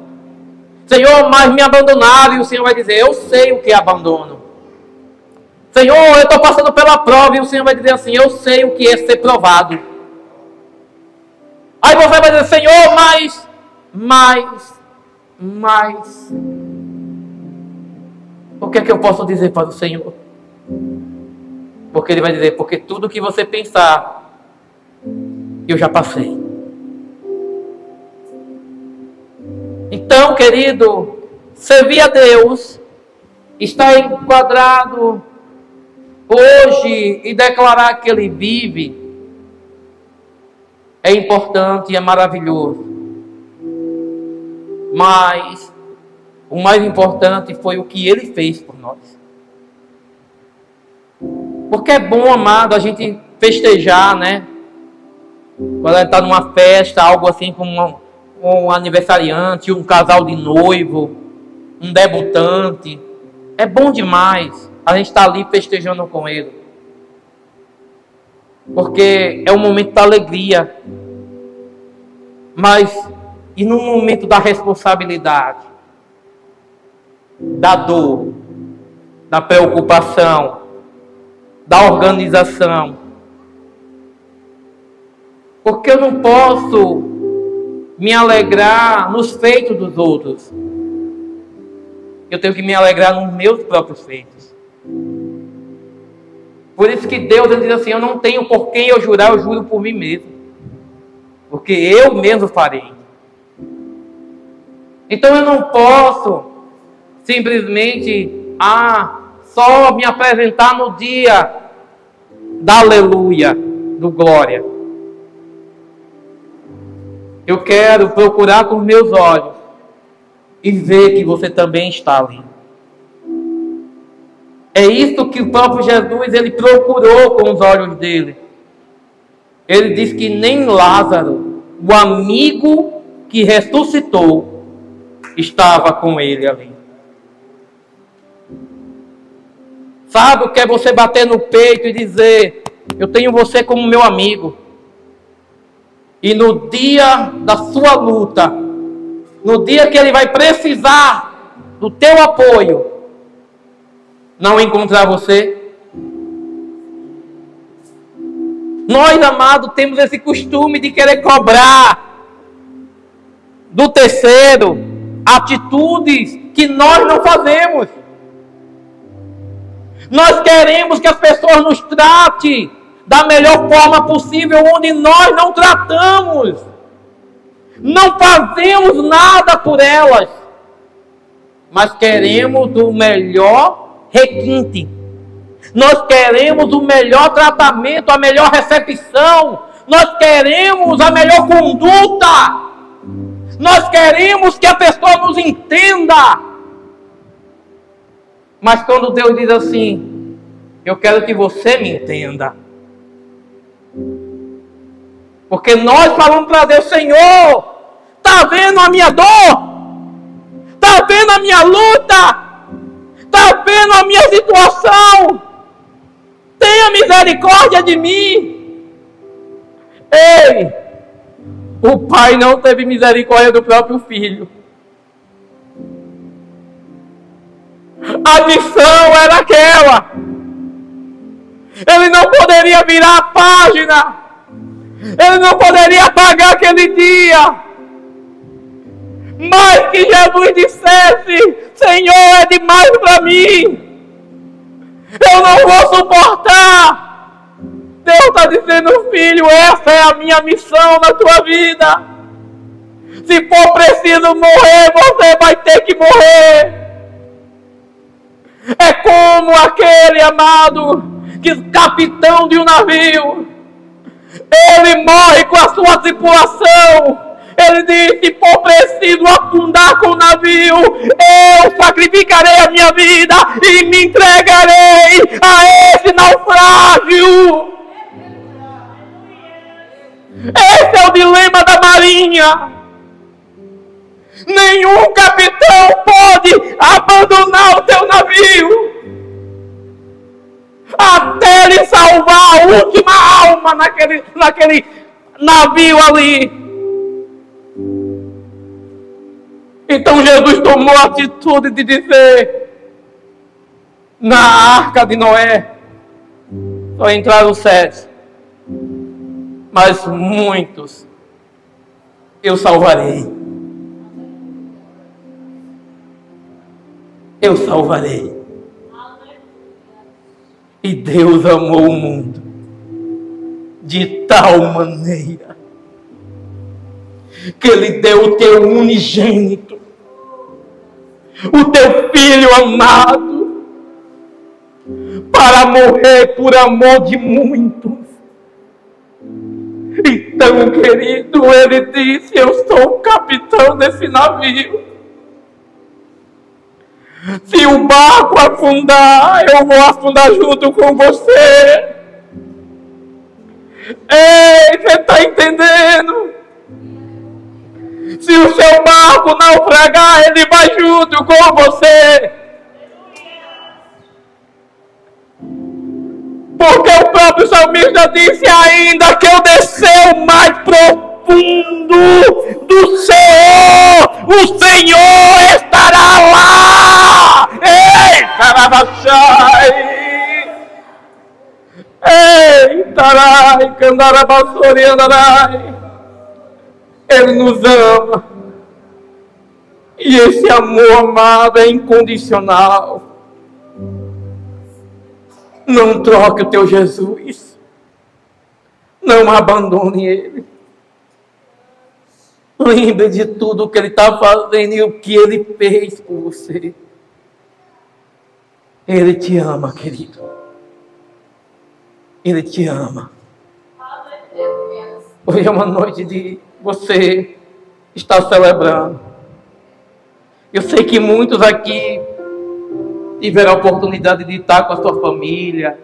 Speaker 1: Senhor, mas me abandonaram. E o Senhor vai dizer: eu sei o que é abandono. Senhor, eu estou passando pela prova. E o Senhor vai dizer assim: eu sei o que é ser provado. Aí você vai dizer: Senhor, mas o que é que eu posso dizer para o Senhor? Porque Ele vai dizer: porque tudo que você pensar, eu já passei. Então, querido, servir a Deus, estar enquadrado hoje e declarar que Ele vive, é importante e é maravilhoso. Mas o mais importante foi o que Ele fez por nós. Porque é bom, amado, a gente festejar, né? Quando a gente está numa festa, algo assim como um aniversariante, um casal de noivo, um debutante. É bom demais a gente estar ali festejando com Ele. Porque é um momento da alegria. Mas, e no momento da responsabilidade, da dor, da preocupação, da organização? Porque eu não posso me alegrar nos feitos dos outros. Eu tenho que me alegrar nos meus próprios feitos. Por isso que Deus diz assim: eu não tenho por quem eu jurar, eu juro por mim mesmo. Porque eu mesmo farei. Então eu não posso simplesmente só me apresentar no dia da aleluia, do glória. Eu quero procurar com meus olhos e ver que você também está ali. É isso que o próprio Jesus, ele procurou com os olhos dele. Ele diz que nem Lázaro, o amigo que ressuscitou, estava com ele ali. Sabe o que é você bater no peito e dizer: eu tenho você como meu amigo. E no dia da sua luta, no dia que ele vai precisar do teu apoio, não encontrar você? Nós, amados, temos esse costume de querer cobrar do terceiro atitudes que nós não fazemos. Nós queremos que as pessoas nos tratem da melhor forma possível, onde nós não tratamos. Não fazemos nada por elas, mas queremos o melhor requinte. Nós queremos o melhor tratamento, a melhor recepção. Nós queremos a melhor conduta. Nós queremos que a pessoa nos entenda. Mas quando Deus diz assim: eu quero que você me entenda. Porque nós falamos para Deus: Senhor, está vendo a minha dor? Está vendo a minha luta? Está vendo a minha situação? Tenha misericórdia de mim. Ei, o pai não teve misericórdia do próprio filho. A missão era aquela. Ele não poderia virar a página. Ele não poderia apagar aquele dia. Mas que Jesus dissesse: Senhor, é demais para mim. Eu não vou suportar. Deus está dizendo: filho, essa é a minha missão na tua vida. Se for preciso morrer, você vai ter que morrer. É como aquele amado, que capitão de um navio. Ele morre com a sua tripulação. Ele diz: se for preciso afundar com o navio, eu sacrificarei a minha vida e me entregarei a esse naufrágio. Esse é o dilema da marinha. Nenhum capitão pode abandonar o seu navio até ele salvar a última alma naquele navio ali. Então Jesus tomou a atitude de dizer: na arca de Noé só entraram 7, mas muitos eu salvarei. Eu salvarei. E Deus amou o mundo de tal maneira que Ele deu o teu unigênito, o teu filho amado, para morrer por amor de muitos. Então, querido, ele disse: eu sou o capitão desse navio. Se o barco afundar, eu vou afundar junto com você. Ei, você está entendendo? Se o seu barco naufragar, ele vai junto com você. Porque o próprio salmista disse: ainda que eu descer o mais profundo do Senhor, o Senhor estará lá. Ei, carabachai! Ei, tarai, candarabassori, andarai. Ele nos ama. E esse amor, amado, é incondicional. Não troque o teu Jesus. Não abandone Ele. Lembre de tudo o que Ele está fazendo e o que Ele fez por você. Ele te ama, querido. Ele te ama. Hoje é uma noite de você estar celebrando. Eu sei que muitos aqui tiveram a oportunidade de estar com a sua família.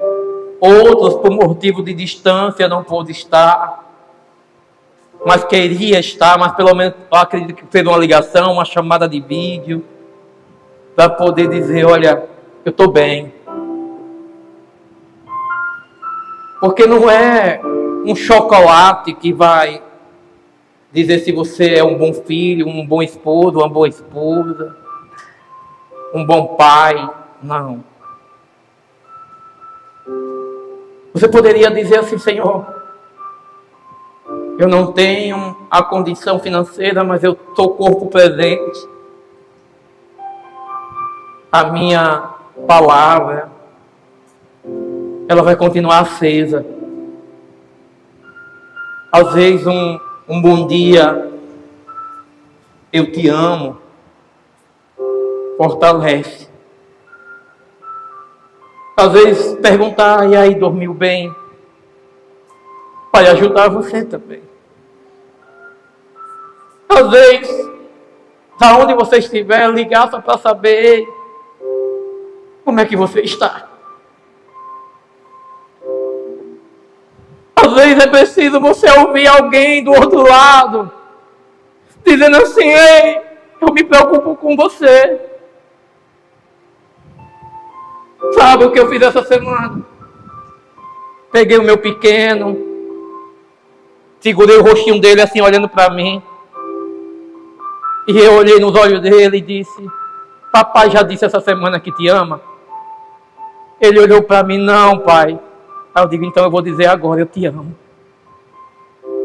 Speaker 1: Outros, por motivo de distância, não pôde estar. Mas queria estar, mas pelo menos eu acredito que fez uma ligação, uma chamada de vídeo, para poder dizer: olha, eu estou bem. Porque não é um chocolate que vai dizer se você é um bom filho, um bom esposo, uma boa esposa, um bom pai. Não. Você poderia dizer assim: Senhor, eu não tenho a condição financeira, mas eu estou corpo presente. A minha palavra, ela vai continuar acesa. Às vezes um bom dia, eu te amo, fortalece. Às vezes perguntar: e aí, dormiu bem? Vai ajudar você também. Às vezes, aonde você estiver, ligar só para saber como é que você está. Às vezes é preciso você ouvir alguém do outro lado dizendo assim: ei, eu me preocupo com você. Sabe o que eu fiz essa semana? Peguei o meu pequeno, segurei o rostinho dele assim, olhando para mim, e eu olhei nos olhos dele e disse: papai já disse essa semana que te ama? Ele olhou para mim: não, pai. Aí eu digo: então eu vou dizer agora: eu te amo.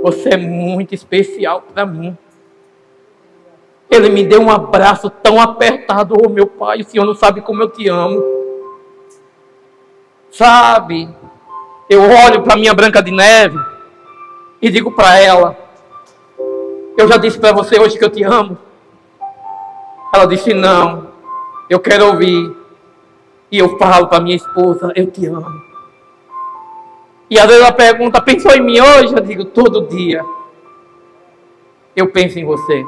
Speaker 1: Você é muito especial para mim. Ele me deu um abraço tão apertado. Oh, meu pai, o senhor não sabe como eu te amo. Sabe, eu olho para minha Branca de Neve e digo para ela: eu já disse para você hoje que eu te amo? Ela disse: não, eu quero ouvir. E eu falo para minha esposa: eu te amo. E às vezes ela pergunta: pensou em mim hoje? Eu digo: todo dia eu penso em você.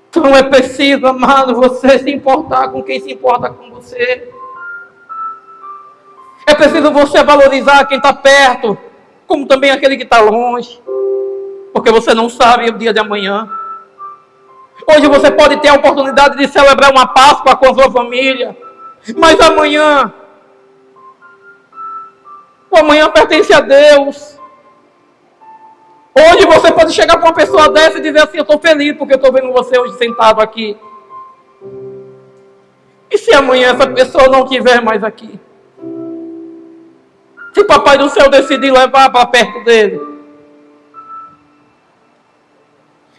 Speaker 1: Então é preciso, amado, você se importar com quem se importa com você. É preciso você valorizar quem está perto, como também aquele que está longe. Porque você não sabe o dia de amanhã. Hoje você pode ter a oportunidade de celebrar uma Páscoa com a sua família. Mas amanhã, o amanhã pertence a Deus. Hoje você pode chegar para uma pessoa dessa e dizer assim: eu estou feliz porque eu estou vendo você hoje sentado aqui. E se amanhã essa pessoa não estiver mais aqui? Se o Papai do Céu decidir levar para perto dele,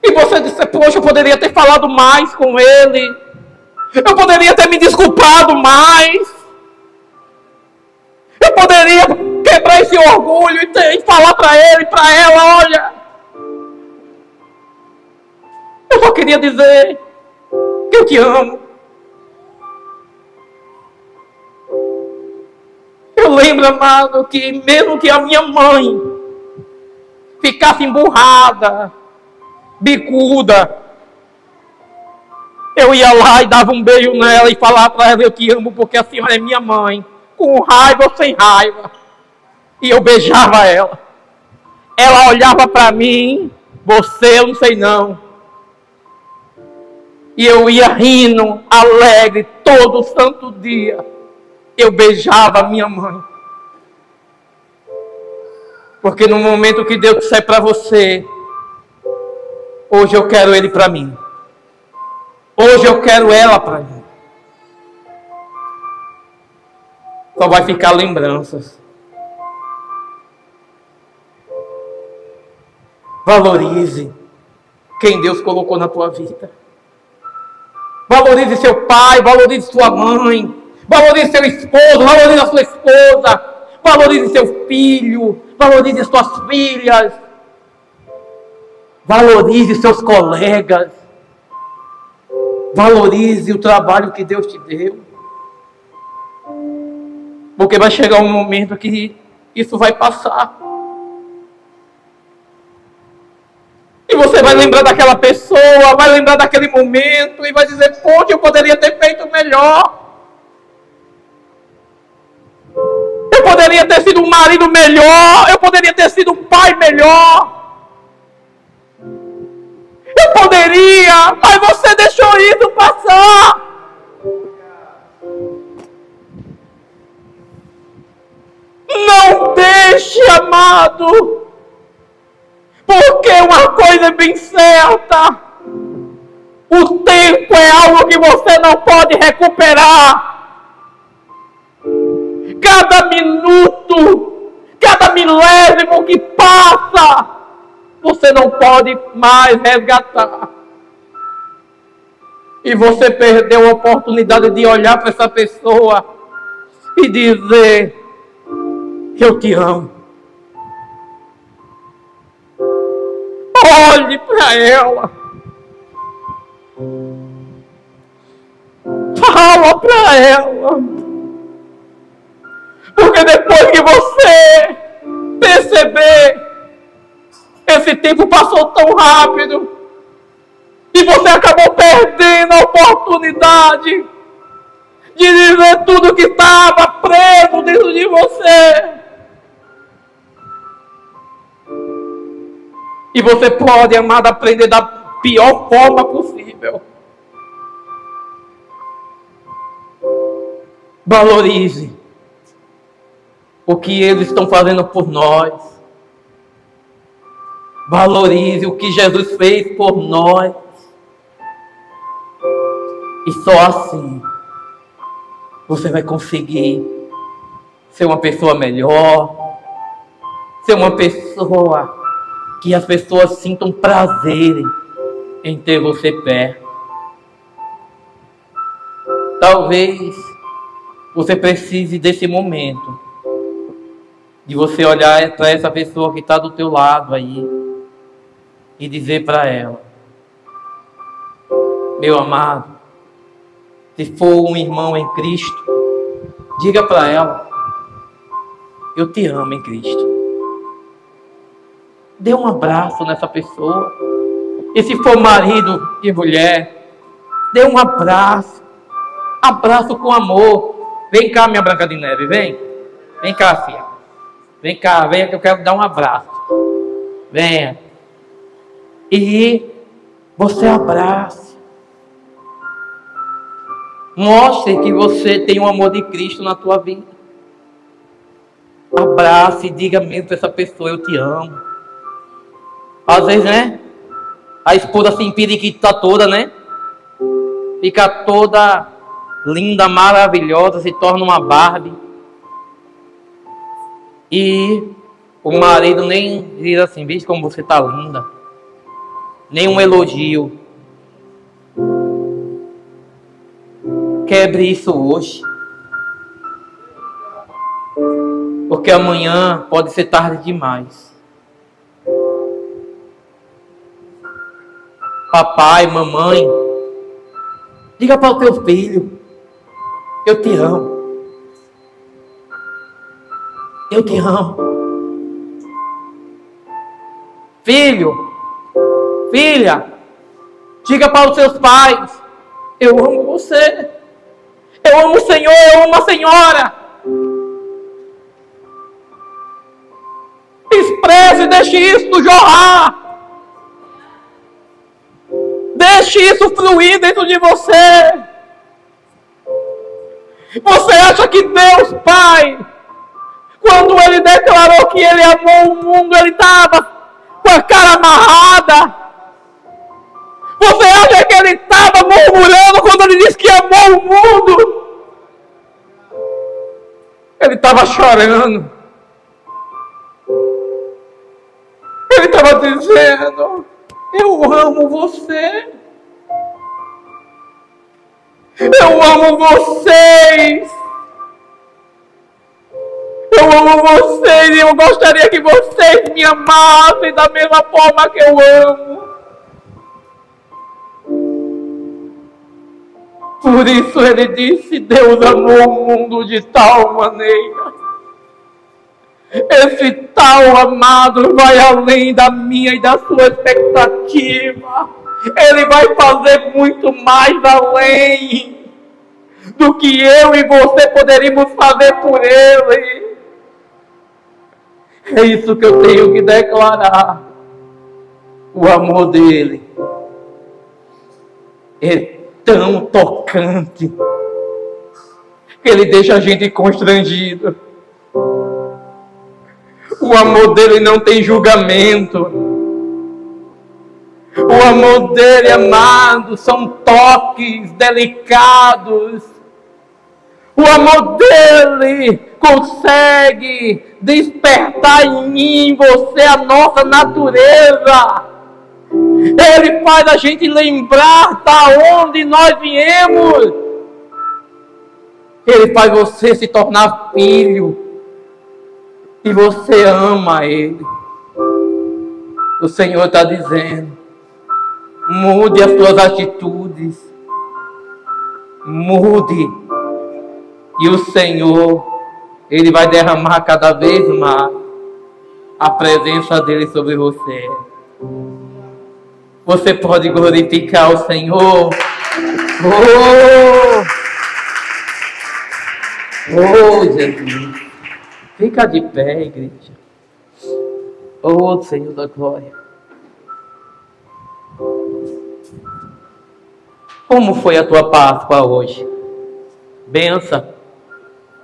Speaker 1: e você disser: poxa, eu poderia ter falado mais com ele, eu poderia ter me desculpado mais, eu poderia quebrar esse orgulho e falar para ele, para ela: olha, eu só queria dizer que Eu te amo. Eu lembro, amado, que mesmo que a minha mãe ficasse emburrada, bicuda, eu ia lá e dava um beijo nela e falava para ela: eu te amo porque a senhora é minha mãe, com raiva ou sem raiva. E eu beijava ela. Ela olhava para mim: você, eu não sei não. E eu ia rindo, alegre, todo santo dia. Eu beijava a minha mãe. Porque no momento que Deus disser para você: hoje eu quero ele para mim, hoje eu quero ela para mim, só vai ficar lembranças. Valorize quem Deus colocou na tua vida. Valorize seu pai, valorize sua mãe, valorize seu esposo, valorize a sua esposa, valorize seu filho, valorize suas filhas, valorize seus colegas, valorize o trabalho que Deus te deu. Porque vai chegar um momento que isso vai passar. E você vai lembrar daquela pessoa, vai lembrar daquele momento e vai dizer: poxa, eu poderia ter feito melhor. Eu poderia ter sido um marido melhor, eu poderia ter sido um pai melhor. Eu poderia, mas você deixou isso passar. Não deixe, amado. Porque uma coisa é bem certa: o tempo é algo que você não pode recuperar. Cada minuto, cada milésimo que passa, você não pode mais resgatar. E você perdeu a oportunidade de olhar para essa pessoa e dizer: eu te amo. Olhe para ela. Fala para ela. Porque depois que você perceber, esse tempo passou tão rápido e você acabou perdendo a oportunidade de dizer tudo que estava preso dentro de você. E você pode, amado, aprender da pior forma possível. Valorize o que eles estão fazendo por nós. Valorize o que Jesus fez por nós. E só assim você vai conseguir ser uma pessoa melhor, ser uma pessoa que as pessoas sintam prazer em ter você perto. Talvez você precise desse momento, de você olhar para essa pessoa que está do teu lado aí e dizer para ela: meu amado, se for um irmão em Cristo, diga para ela: eu te amo em Cristo. Dê um abraço nessa pessoa. E se for marido e mulher, dê um abraço. Abraço com amor. Vem cá, minha Branca de Neve, vem. Vem cá, filha. Vem cá, venha que eu quero dar um abraço. Venha. E você abrace. Mostre que você tem o amor de Cristo na tua vida. Abrace e diga mesmo para essa pessoa: eu te amo. Às vezes, né? A esposa se empiriquita toda, né? Fica toda linda, maravilhosa, se torna uma Barbie. E o marido nem diz assim: veja como você está linda. Nem um elogio. Quebre isso hoje. Porque amanhã pode ser tarde demais. Papai, mamãe, Diga para o teu filho: eu te amo. Eu te amo. Filho, filha, diga para os seus pais: eu amo você. Eu amo o Senhor, eu amo a senhora. Expresse, deixe isso jorrar. Deixe isso fluir dentro de você. Você acha que Deus Pai, quando Ele declarou que Ele amou o mundo, Ele estava com a cara amarrada? Você acha que Ele estava murmurando quando Ele disse que amou o mundo? Ele estava chorando. Ele estava dizendo: eu amo você. Eu amo vocês. Eu amo vocês e eu gostaria que vocês me amassem da mesma forma que eu amo. Por isso ele disse: Deus amou o mundo de tal maneira. Esse tal amado vai além da minha e da sua expectativa. Ele vai fazer muito mais além do que eu e você poderíamos fazer por Ele. É isso que eu tenho que declarar. O amor dele é tão tocante que ele deixa a gente constrangido. O amor dele não tem julgamento. O amor dele, amado, são toques delicados. O amor dele consegue despertar em mim, em você, a nossa natureza. Ele faz a gente lembrar da onde nós viemos. Ele faz você se tornar filho. E você ama Ele. O Senhor está dizendo: mude as suas atitudes. Mude. E o Senhor, Ele vai derramar cada vez mais a presença dEle sobre você. Você pode glorificar o Senhor. Oh, Jesus. Fica de pé, igreja. Oh, Senhor da glória. Como foi a tua Páscoa hoje? Benção.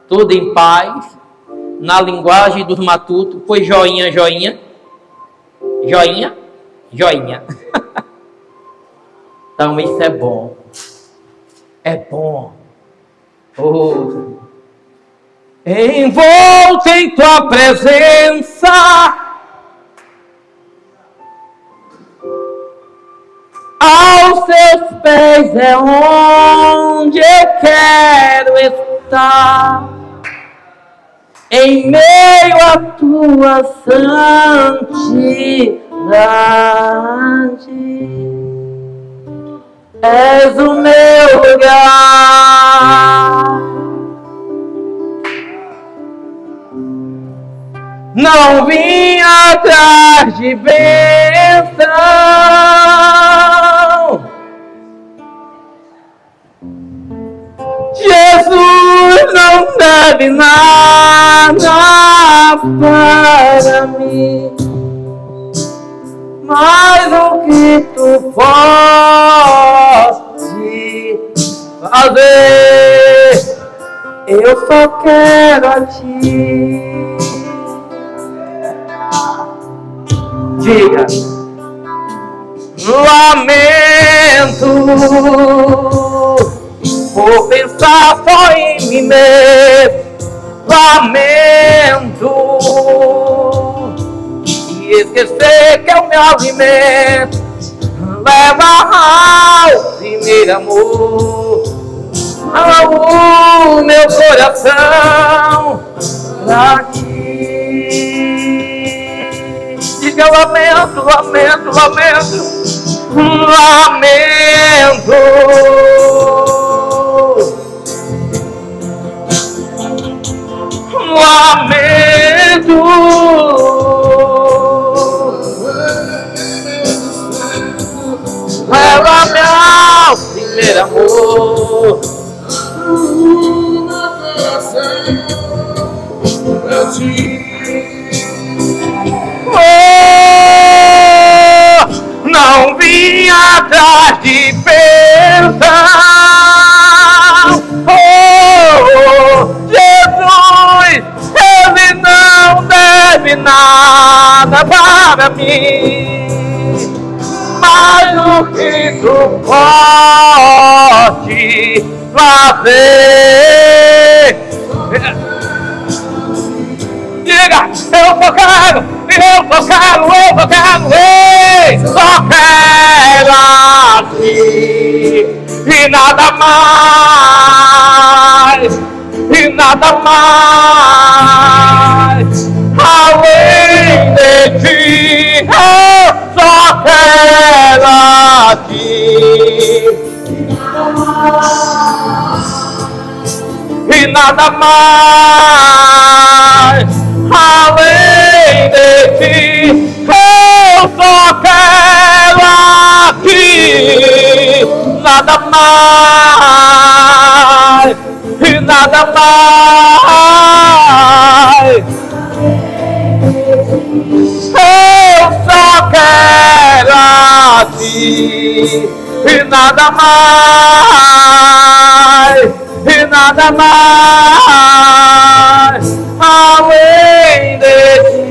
Speaker 1: Tudo em paz. Na linguagem dos matutos. Foi joinha, joinha? Joinha? Joinha. Então isso é bom. É bom. Oh, envolto em tua presença, aos teus pés é onde eu quero estar, em meio à tua santidade. És o meu lugar. Não vim atrás de bênção. Jesus não deve nada para mim, mas o que tu pode fazer, eu só quero a ti. Diga: lamento por pensar só em mim mesmo. Lamento e esquecer que é o meu alimento. Leva ao primeiro amor, o meu coração pra ti. Diga: lamento, lamento, lamento, lamento Leva-me ao primeiro amor. Oh, não vim atrás de pensar. Oh, Jesus, Ele não deve nada para mim, mas o que tu pode fazer. Diga, eu só quero, ei, só quero aqui, e nada mais, além de ti, eu só quero aqui, e nada mais, além de ti, eu só quero aqui, nada mais, e nada mais, eu só quero aqui, e nada mais, além de ti.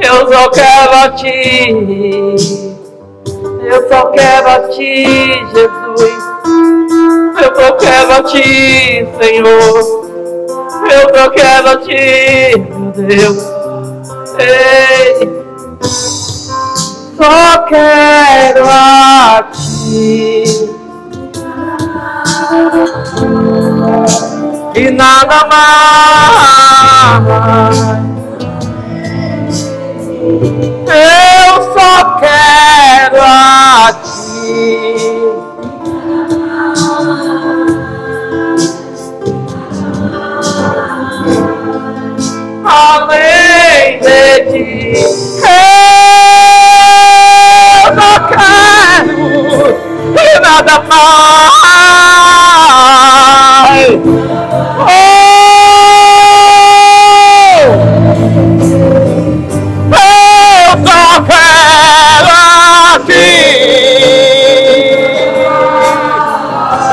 Speaker 1: Eu só quero a ti, Jesus. Eu só quero a ti, Senhor. Eu só quero a ti, meu Deus. Ei, só quero a ti, e nada mais. Eu só quero a ti, além de ti, eu só quero e nada mais. Oh, eu só quero aqui,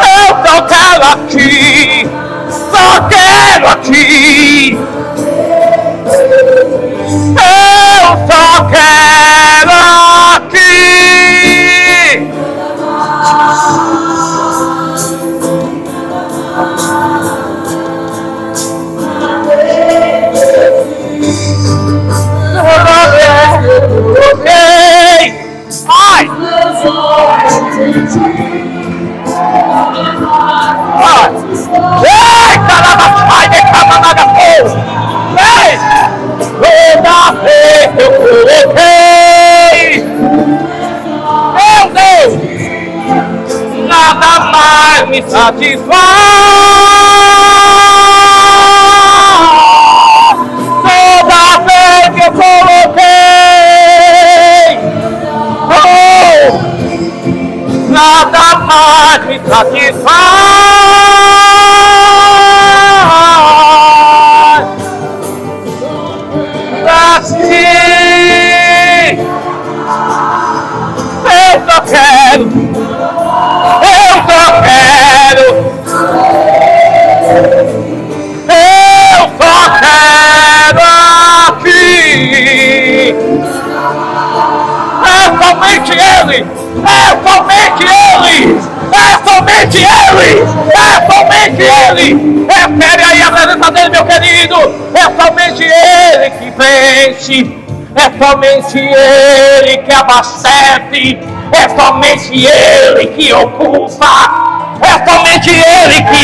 Speaker 1: eu só quero aqui, só quero aqui. Eu só quero aqui, ai, eita, sai de camanaga, ei, toda vez eu coloquei, meu Deus, nada mais me satisfaz. Toda vez que eu coloquei, oh, nada mais me satisfaz. Assim, eu só quero, eu só quero aqui. É somente Ele, é somente Ele, é somente Ele, é somente Ele. Espere aí a presença dele, meu querido. É somente Ele que vence, é somente Ele que abastece, é somente Ele que ocupa, é somente Ele que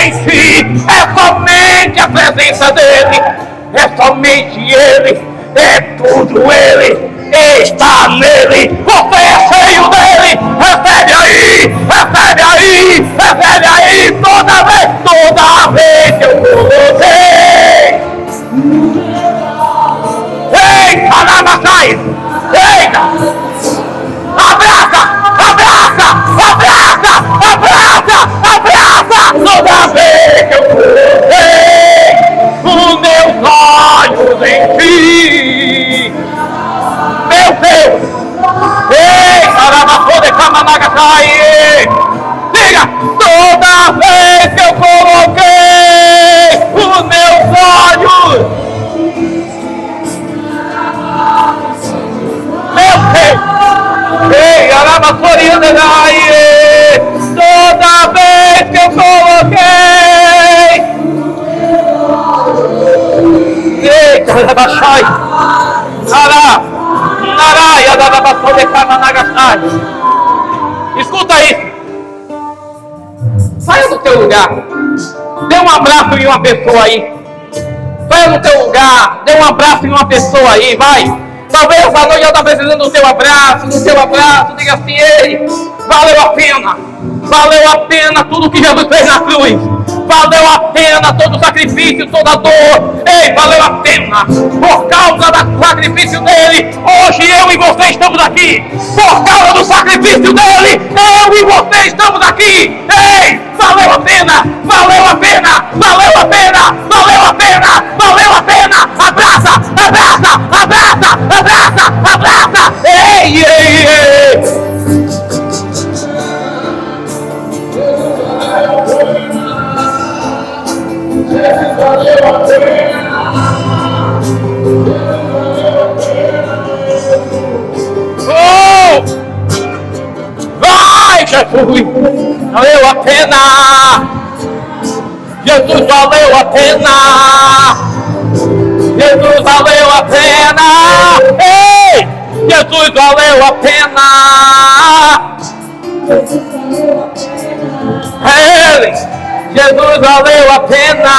Speaker 1: enche, é somente a presença dele, é somente Ele é tudo Ele, está nele, você é cheio dele, recebe aí, recebe aí, recebe aí, toda vez que eu coloquei. Eita, Namassai, eita, abraça, abraça, abraça, abraça, abraça, toda vez que eu coloquei os meus olhos em ti. Meu Deus! Ei, Caramassou de Camanagasai! Diga! Toda vez que eu coloquei os meus olhos! Meu Deus! Ei, Caramassou de Camanagasai! Toda vez que eu coloquei! Ei, Caramassai! Escuta isso. Saia do teu lugar. Dê um abraço em uma pessoa aí. Saia do teu lugar. Dê um abraço em uma pessoa aí. Vai. Talvez essa noite ela está precisando do teu abraço. Do teu abraço. Diga assim: ei, valeu a pena. Valeu a pena tudo que Jesus fez na cruz. Valeu a pena todo o sacrifício, toda a dor. Ei, valeu a pena. Por causa do sacrifício dele, hoje eu e você estamos aqui. Por causa do sacrifício dele, eu e você estamos aqui. Ei, valeu a pena. Valeu a pena. Valeu a pena. Valeu a pena. Valeu a pena. Abraça, abraça, abraça, abraça, abraça. Ei, ei, ei. Oh! Vai, Jesus! Valeu a pena! Jesus, valeu a pena! Jesus, valeu a pena! Ei! Jesus, valeu a pena! Ele! Jesus, valeu a pena!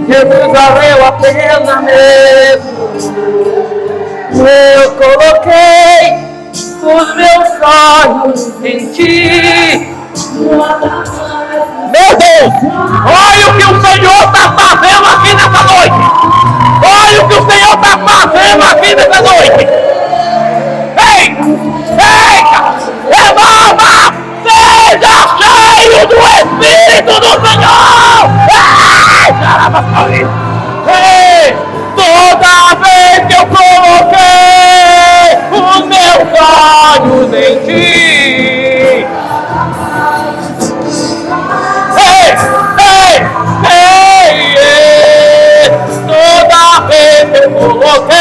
Speaker 1: Jesus, valeu a pena mesmo! Eu coloquei os meus olhos em ti. Meu Deus! Olha o que o Senhor está fazendo aqui nessa noite! Olha o que o Senhor está fazendo aqui nessa noite! Ei! Eita! Renova! Seja cheio do Espírito do Senhor! Ei! Caramba, ei! Toda vez que eu coloquei os meus olhos em ti. Ei, ei, ei, ei. Toda vez que eu coloquei.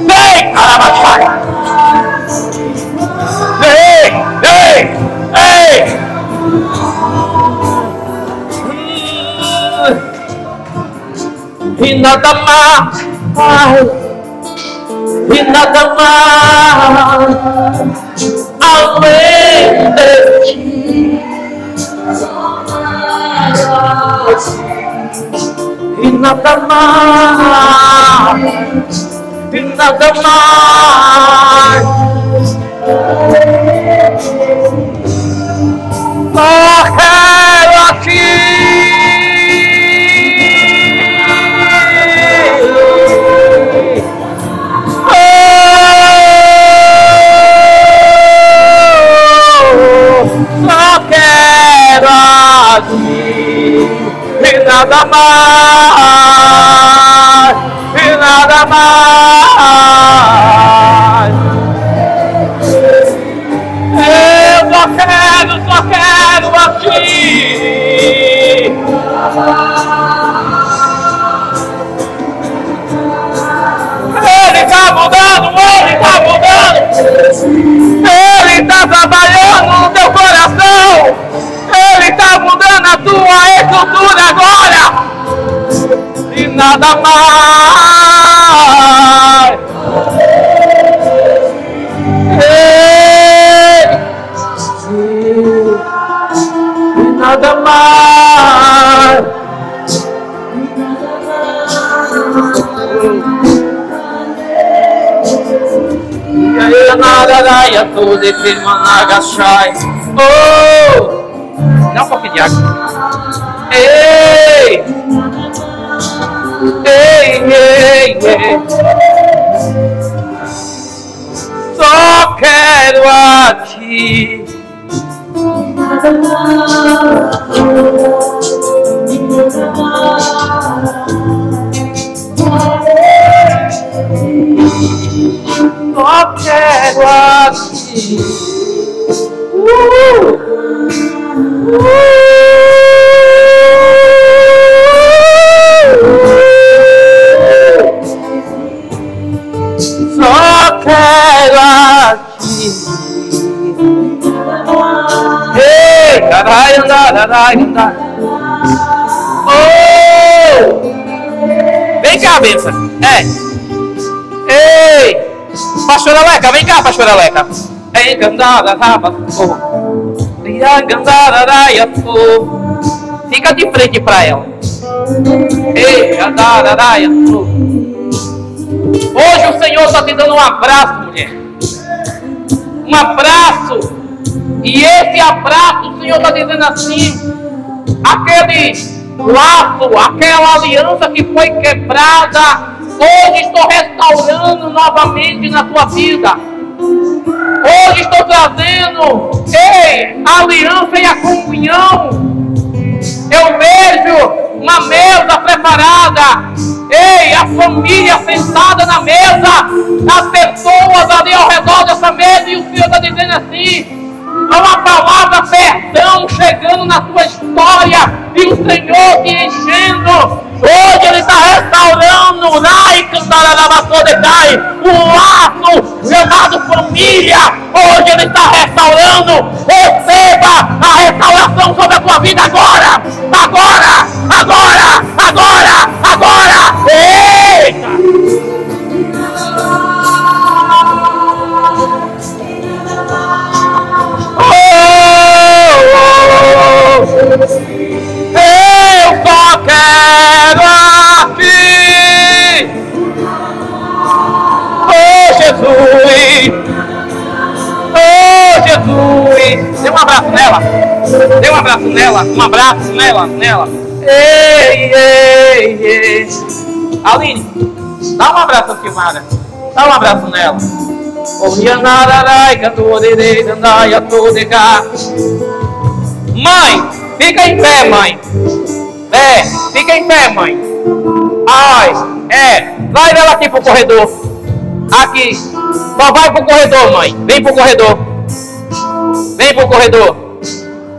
Speaker 1: Ei, caramba, ei, ei, ei. E nada mais, e nada mais, além de ti. E nada mais, e nada mais. Só quero a ti. Só quero a ti, e nada mais, e nada mais. Eu só quero a ti. Ele está mudando, ele está mudando. Ele está trabalhando no teu coração. Ele está mudando a tua estrutura agora. E nada mais. E nada mais. Manaraia, tudo que managachai. Oh! Dá um pouquinho de água. Ei! Ei, ei, ei. Só quero a ti. Só quero a ti. Só quero a ti. Ei, carai, andar. Oh! Vem cá, benção. Ei! Pastora Leca, vem cá, Pastora Leca. Engandada, raba, fica de frente para ela. Hoje o Senhor está te dando um abraço, mulher. Um abraço. E esse abraço, o Senhor está dizendo assim: aquele laço, aquela aliança que foi quebrada, hoje estou restaurando novamente na tua vida. Hoje estou trazendo, a aliança e a comunhão. Eu vejo uma mesa preparada. A família sentada na mesa. As pessoas ali ao redor dessa mesa. E o Senhor está dizendo assim: há uma palavra perdão chegando na tua história. E o Senhor te enchendo. Hoje Ele está restaurando o laço chamado família. Hoje Ele está restaurando. Receba a restauração sobre a tua vida agora. Agora. Eita! Eu só quero a ti. Oh Jesus, dê um abraço nela, Ei. Aline, dá um abraço, Silmara, dá um abraço nela. Mãe, fica em pé, mãe. Fica em pé, mãe. Vai ela aqui pro corredor. Aqui. Só vai pro corredor, mãe. Vem pro corredor.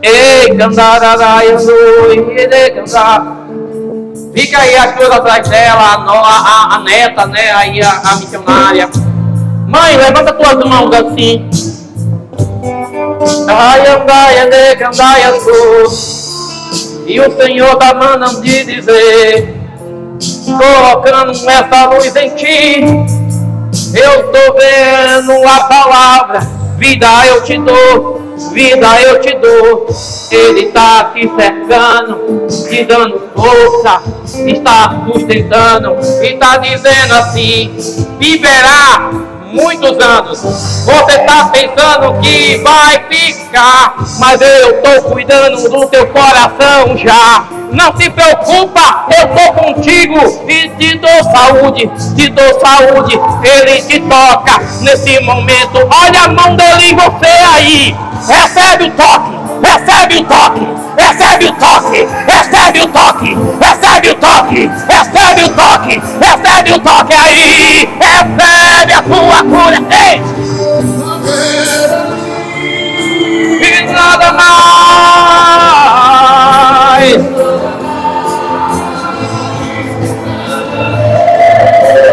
Speaker 1: Ei, candararaia, fica aí as duas atrás dela, a neta, né? Aí a missionária. Mãe, levanta tuas mãos assim. E o Senhor está mandando te dizer, colocando essa luz em ti, eu estou vendo a palavra, vida eu te dou. Ele está te cercando, te dando força, está sustentando e está dizendo assim: viverá muitos anos. Você está pensando que vai ficar, mas eu estou cuidando do teu coração já. Não se preocupa, eu estou contigo e te dou saúde. Ele te toca nesse momento. Olha a mão dele em você aí. Recebe o toque. Aí. Recebe a tua cura. Ei. E nada mais.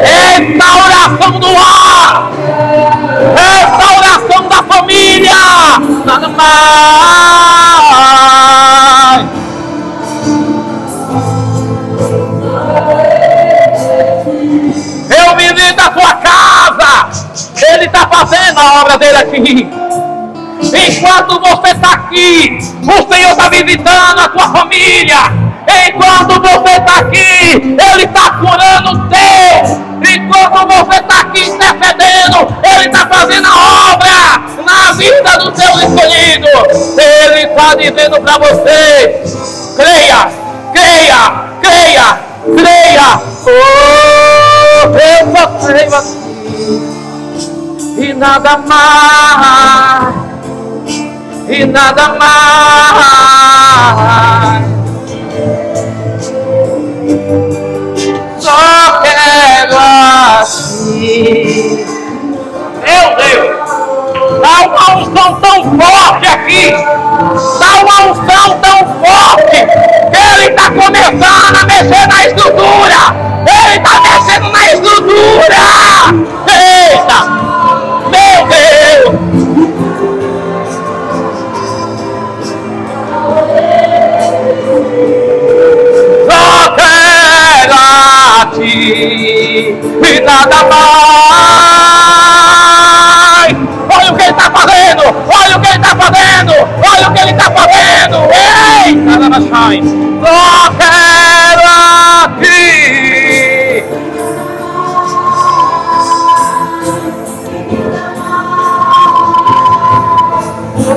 Speaker 1: Restauração do lar. Restauração da família. Nada mais. Eu visito a sua casa. Ele está fazendo a obra dele aqui. Enquanto você está aqui, o Senhor está visitando a tua família. Enquanto você está aqui, Ele está curando o teu. Enquanto você está aqui intercedendo, Ele está fazendo a obra. vida do seu escolhido. Ele está dizendo para você: creia, creia, creia, creia. Oh, eu só creio assim e nada mais, e nada mais. Só quero assim. Meu Deus, dá uma unção tão forte aqui, dá uma unção tão forte, que Ele está começando a mexer na estrutura, Ele está mexendo na estrutura. Eita, meu Deus. Só quero a Ti e nada mais. Olha o que Ele está fazendo, olha o que Ele está fazendo, olha o que Ele está fazendo. Ei, nada mais. Só quero a Ti.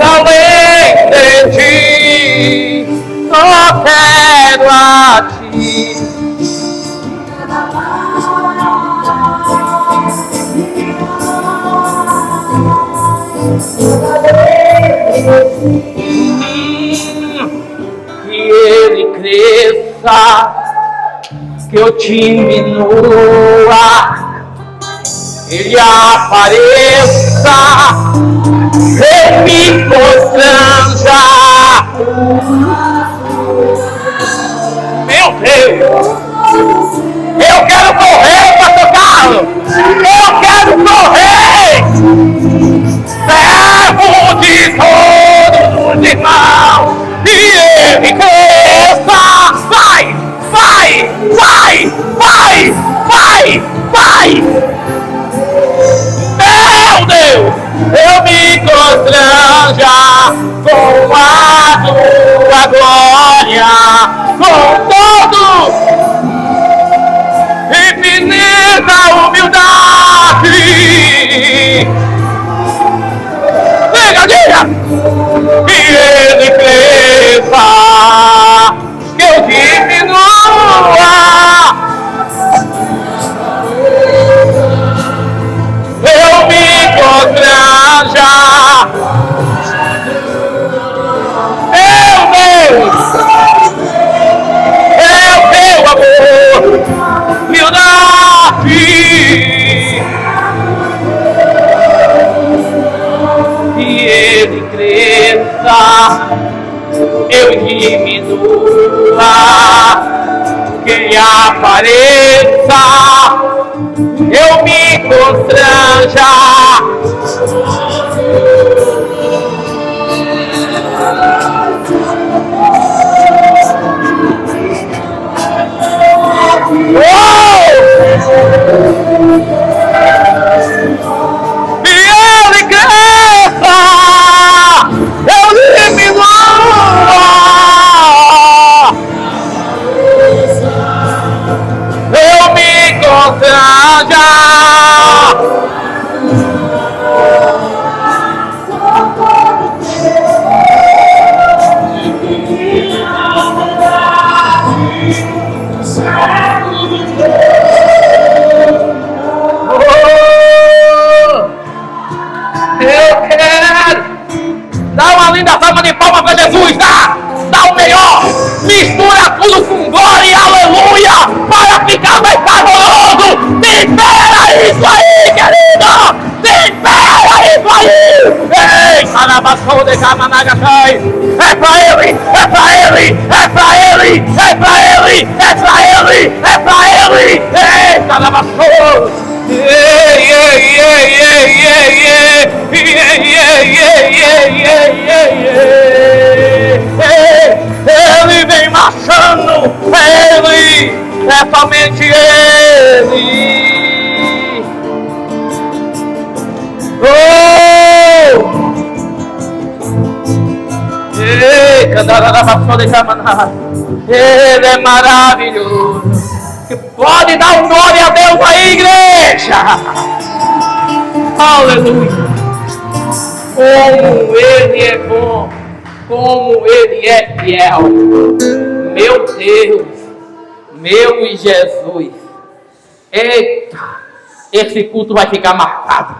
Speaker 1: Além de Ti, só quero a Ti. Que Ele cresça, que eu diminua, Ele apareça, eu me constranja. Meu Deus, eu quero correr, Pastor Carlos, eu quero correr, servo de todos os irmãos, e Ele cresça. Vai, vai, vai, vai, vai, vai. Meu Deus, eu me constranja com a Tua glória, com todo infinita humildade. Diga, diga, que Ele cresça, que eu diminua. Eu me constranja. Meu Deus, é o Teu amor, humildade. Que Ele cresça, eu diminua, que Ele apareça, eu me constranja. E Ele cresça, eu diminua. Eu me constranja. Dá uma linda salva de palmas para Jesus, dá o melhor, mistura tudo com glória e aleluia, para ficar mais saboroso. Tempera isso aí, querido, tempera isso aí. Ei, carabação de Camanagachai, é pra Ele, é pra Ele, é pra Ele, é pra Ele, é pra Ele, é pra Ele. Ei, carabação. Ele vem marchando, Ele, é somente Ele. Oh! Ele é maravilhoso. Pode dar glória a Deus aí, igreja. Aleluia. Como Ele é bom, como Ele é fiel. Meu Deus, meu Jesus. Eita, esse culto vai ficar marcado.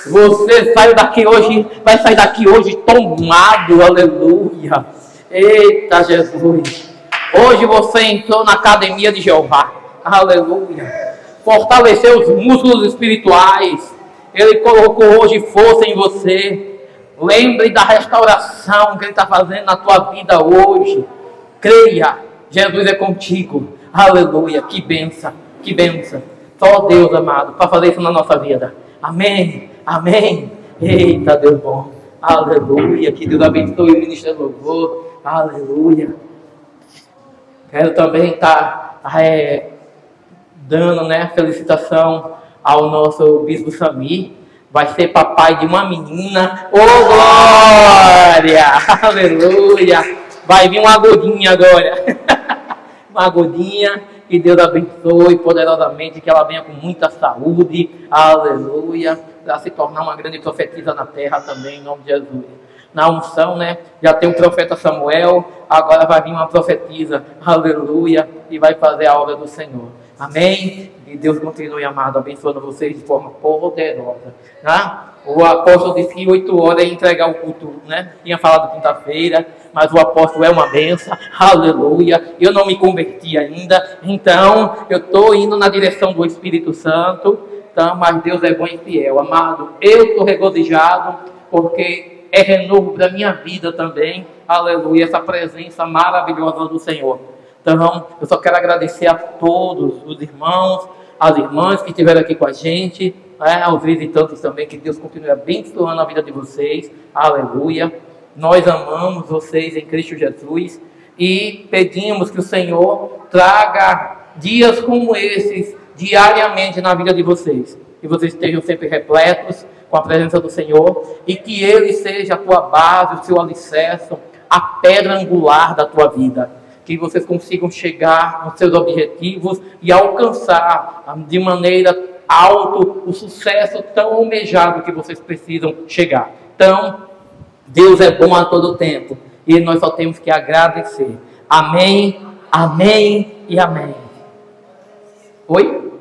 Speaker 1: Você saiu daqui hoje, vai sair daqui hoje tomado, aleluia. Eita, Jesus. Hoje você entrou na academia de Jeová, aleluia. Fortaleceu os músculos espirituais. Ele colocou hoje força em você. Lembre da restauração que Ele está fazendo na tua vida hoje. Creia, Jesus é contigo. Aleluia, que bênção, que bênção. Só Deus, amado, para fazer isso na nossa vida. Amém, amém. Eita, Deus bom. Aleluia, que Deus abençoe o ministro do louvor. Aleluia. Quero também estar dando, felicitação ao nosso bispo Samir. Vai ser papai de uma menina. Ô, glória! Aleluia! Vai vir uma godinha agora. Uma godinha. Que Deus abençoe poderosamente. Que ela venha com muita saúde. Aleluia! Para se tornar uma grande profetisa na terra também, em nome de Jesus. Na unção, já tem o profeta Samuel. Agora vai vir uma profetisa. Aleluia! E vai fazer a obra do Senhor. Amém? E Deus continue, amado, abençoando vocês de forma poderosa. O apóstolo disse que 8 horas ia entregar o culto, Tinha falado quinta-feira, mas o apóstolo é uma benção. Aleluia. Eu não me converti ainda, então eu estou indo na direção do Espírito Santo. Então, mas Deus é bom e fiel, amado. Eu estou regozijado porque é renovo para a minha vida também. Aleluia. Essa presença maravilhosa do Senhor. Então, eu só quero agradecer a todos os irmãos, as irmãs que estiveram aqui com a gente, aos visitantes também, que Deus continue abençoando a vida de vocês. Aleluia. Nós amamos vocês em Cristo Jesus e pedimos que o Senhor traga dias como esses diariamente na vida de vocês. Que vocês estejam sempre repletos com a presença do Senhor e que Ele seja a tua base, o seu alicerce, a pedra angular da tua vida. Que vocês consigam chegar nos seus objetivos e alcançar de maneira alta o sucesso tão almejado que vocês precisam chegar. Então, Deus é bom a todo tempo e nós só temos que agradecer. Amém, amém e amém. Oi?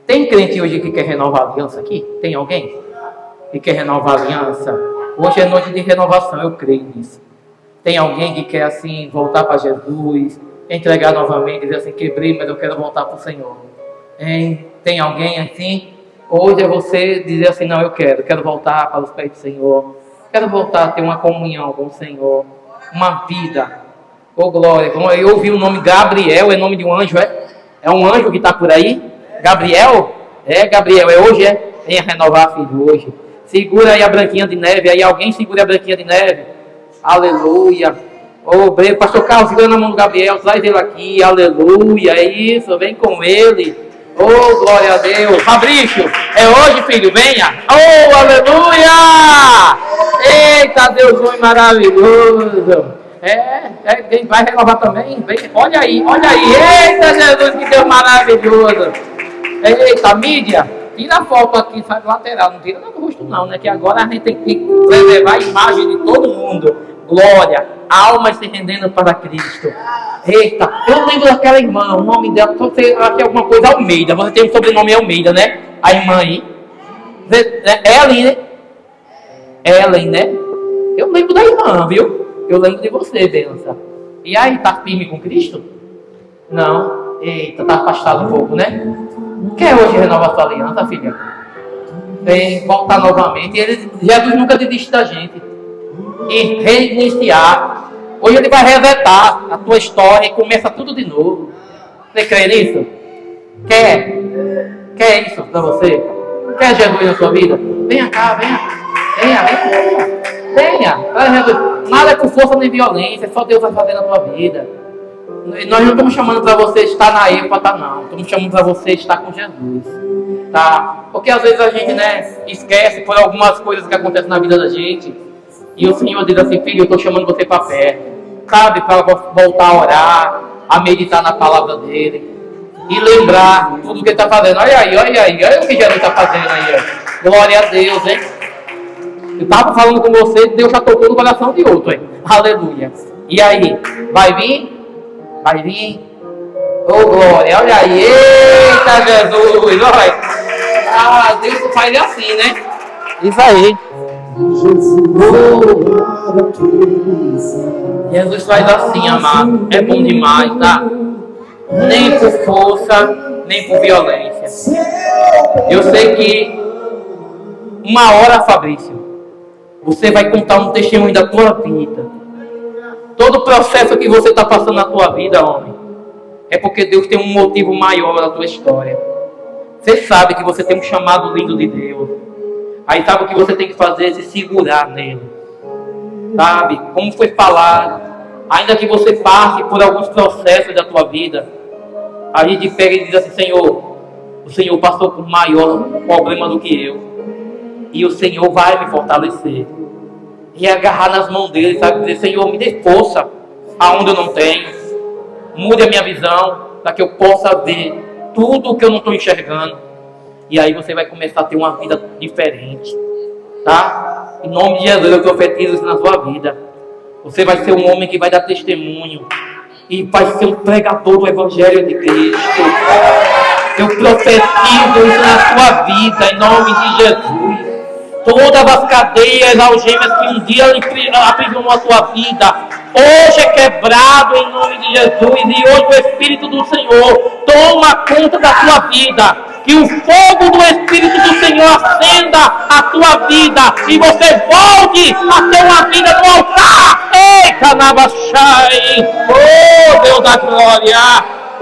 Speaker 1: Tem crente hoje que quer renovar a aliança aqui? Tem alguém que quer renovar a aliança? Hoje é noite de renovação, eu creio nisso. Tem alguém que quer assim voltar para Jesus, entregar novamente, dizer assim, quebrei, mas eu quero voltar para o Senhor. Hein? Tem alguém assim? Hoje é você dizer assim, não, eu quero voltar para os pés do Senhor. Quero voltar a ter uma comunhão com o Senhor, uma vida. Ô glória, eu ouvi o nome Gabriel, é nome de um anjo, é? É um anjo que está por aí? Gabriel? É, Gabriel, é hoje, é? Venha renovar, filho, hoje. Segura aí a branquinha de neve, aí alguém segura a branquinha de neve. Aleluia. Ô, pastor Carlos, segura na mão do Gabriel, traz ele aqui, aleluia, é isso, vem com ele. Oh, glória a Deus. Fabrício, é hoje, filho, venha. Oh, aleluia. Eita, Deus foi maravilhoso. Quem vai renovar também? Vem. Olha aí. Eita, Jesus, que Deus maravilhoso. Eita, mídia, tira a foto aqui, sai do lateral. Não tira do rosto não, Que agora a gente tem que preservar a imagem de todo mundo. Glória, almas se rendendo para Cristo. Eita, eu lembro daquela irmã, o nome dela, só sei aqui alguma coisa, Almeida. Você tem um sobrenome Almeida, A irmã aí. Ellen, Eu lembro da irmã, viu? Eu lembro de você, benção. E aí, tá firme com Cristo? Não. Eita, tá afastado um pouco, Quer hoje renovar sua aliança, filha? Vem voltar novamente. Jesus nunca desiste da gente. E reiniciar. Hoje Ele vai resetar a tua história e começa tudo de novo. Você crê nisso? Quer isso para você? Quer Jesus na sua vida? Venha cá, venha. Nada é por força nem violência, só Deus vai fazer na tua vida. Nós não estamos chamando para você estar na êpoca, não. Estamos chamando para você estar com Jesus. Tá? Porque às vezes a gente esquece por algumas coisas que acontecem na vida da gente. E o Senhor diz assim, filho, eu estou chamando você para perto. Sabe, para voltar a orar, a meditar na palavra dele. E lembrar tudo o que ele está fazendo. Olha aí, olha o que Jesus está fazendo aí. Glória a Deus, hein? Eu estava falando com você, Deus já tocou no coração de outro. Aleluia. E aí? Vai vir? Vai vir? Oh, glória. Olha aí. Eita, Jesus. Olha. Ah, Deus faz assim, né? Isso aí. Jesus faz assim, amado. É bom demais, tá? Nem por força, nem por violência. Eu sei que uma hora, Fabrício, você vai contar um testemunho da tua vida. Todo o processo que você está passando na tua vida, homem, é porque Deus tem um motivo maior na tua história. Você sabe que você tem um chamado lindo de Deus. Aí sabe o que você tem que fazer? É se segurar nele. Sabe? Como foi falado, ainda que você passe por alguns processos da tua vida, a gente pega e diz assim: Senhor, o Senhor passou por maior problema do que eu, e o Senhor vai me fortalecer. E agarrar nas mãos dele, sabe? Dizer: Senhor, me dê força aonde eu não tenho. Mude a minha visão, para que eu possa ver tudo o que eu não estou enxergando. E aí você vai começar a ter uma vida diferente, tá? Em nome de Jesus, eu profetizo isso na sua vida. Você vai ser um homem que vai dar testemunho e vai ser um pregador do Evangelho de Cristo. Eu profetizo isso na sua vida, em nome de Jesus. Todas as cadeias, algemas que um dia aprisionou a tua vida, hoje é quebrado em nome de Jesus. E hoje o Espírito do Senhor toma conta da tua vida. Que o fogo do Espírito do Senhor acenda a tua vida e você volte a ter uma vida no altar. Ei, Canabachai! Oh, Deus da glória!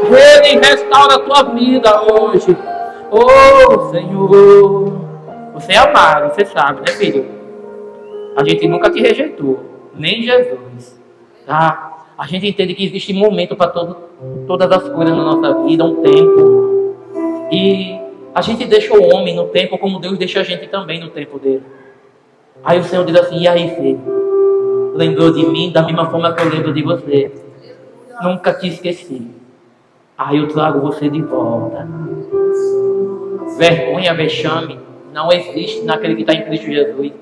Speaker 1: Ele restaura a tua vida hoje. Oh, Senhor! Você é amado, você sabe, né, filho? A gente nunca te rejeitou, nem Jesus. Tá? A gente entende que existe momento para todas as coisas na nossa vida, um tempo. E a gente deixa o homem no tempo como Deus deixa a gente também no tempo dele. Aí o Senhor diz assim: e aí, filho? Lembrou de mim da mesma forma que eu lembro de você? Nunca te esqueci. Aí eu trago você de volta. Vergonha, vexame não existe naquele que está em Cristo Jesus.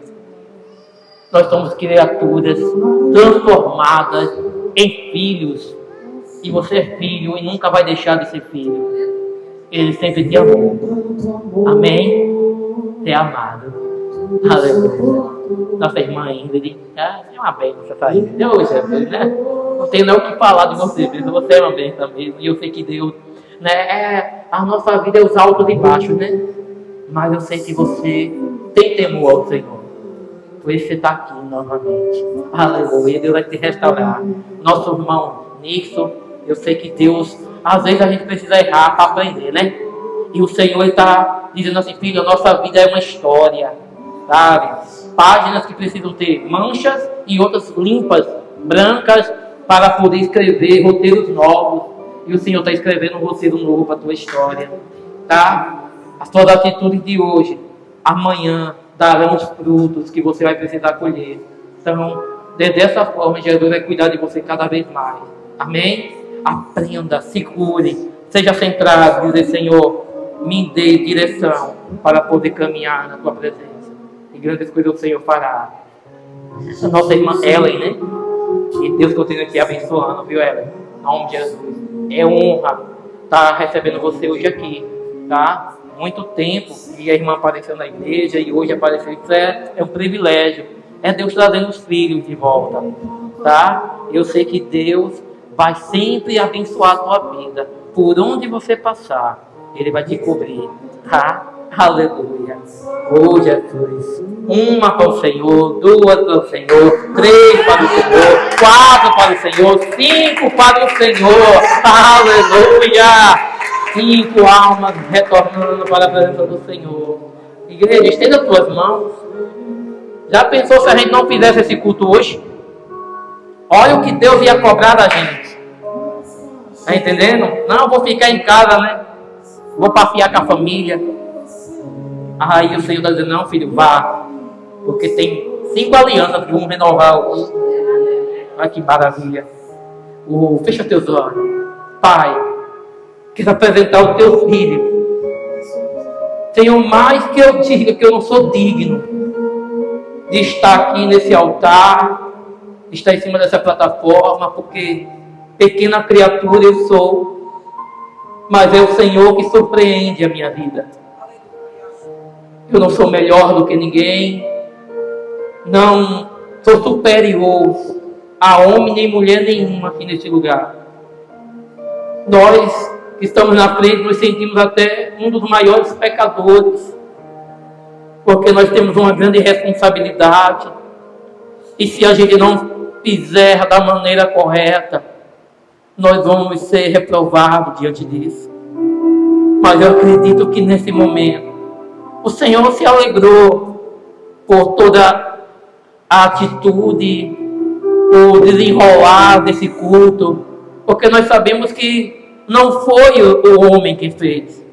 Speaker 1: Nós somos criaturas transformadas em filhos. E você é filho e nunca vai deixar de ser filho. Ele sempre te amou. Amém? Você é amado. Aleluia. Nossa irmã Ingrid, é uma bênção essa aí. Deus, né? Não tenho nem o que falar de você, você é uma bênção mesmo. E eu sei que Deus, né? A nossa vida é os altos e baixos, né? Mas eu sei que você tem temor ao Senhor. Por isso você está aqui novamente. Aleluia. Deus vai te restaurar. Nosso irmão Nixon, eu sei que Deus, às vezes a gente precisa errar para aprender, né? E o Senhor está dizendo assim: filho, a nossa vida é uma história, sabe? Páginas que precisam ter manchas e outras limpas, brancas, para poder escrever roteiros novos. E o Senhor está escrevendo um roteiro novo para a tua história, tá? As tuas atitudes de hoje, amanhã, darão os frutos que você vai precisar colher. Então, dessa forma, Jesus vai cuidar de você cada vez mais. Amém? Aprenda, segure, seja centrado, dizer: Senhor, me dê direção para poder caminhar na tua presença. E grandes coisas o Senhor fará. A nossa irmã Ellen, né? Que Deus continue te abençoando, viu, Ellen? Em nome de Jesus. É honra estar recebendo você hoje aqui, tá? Muito tempo que a irmã apareceu na igreja e hoje apareceu. Isso é um privilégio. É Deus trazendo os filhos de volta, tá? Eu sei que Deus vai sempre abençoar a tua vida. Por onde você passar, Ele vai te cobrir, tá? Aleluia. Oh, Jesus. Uma para o Senhor, duas para o Senhor, 3 para o Senhor, 4 para o Senhor, 5 para o Senhor. Aleluia. 5 almas retornando para a presença do Senhor. Igreja, estenda as tuas mãos. Já pensou se a gente não fizesse esse culto hoje? Olha o que Deus ia cobrar da gente. Está entendendo? Não, vou ficar em casa, né? Vou passear com a família. Aí o Senhor está dizendo: não, filho, vá. Porque tem 5 alianças que vão renovar. Olha que maravilha. Fecha teus olhos. Pai, quero apresentar o teu filho. Senhor, mais que eu diga que eu não sou digno, de estar aqui nesse altar, de estar em cima dessa plataforma, porque pequena criatura eu sou, mas é o Senhor que surpreende a minha vida. Eu não sou melhor do que ninguém, não sou superior a homem nem mulher nenhuma aqui nesse lugar. Nós que estamos na frente nos sentimos até um dos maiores pecadores, porque nós temos uma grande responsabilidade, e se a gente não fizer da maneira correta, nós vamos ser reprovados diante disso. Mas eu acredito que nesse momento o Senhor se alegrou por toda a atitude, o desenrolar desse culto, porque nós sabemos que não foi o homem que fez.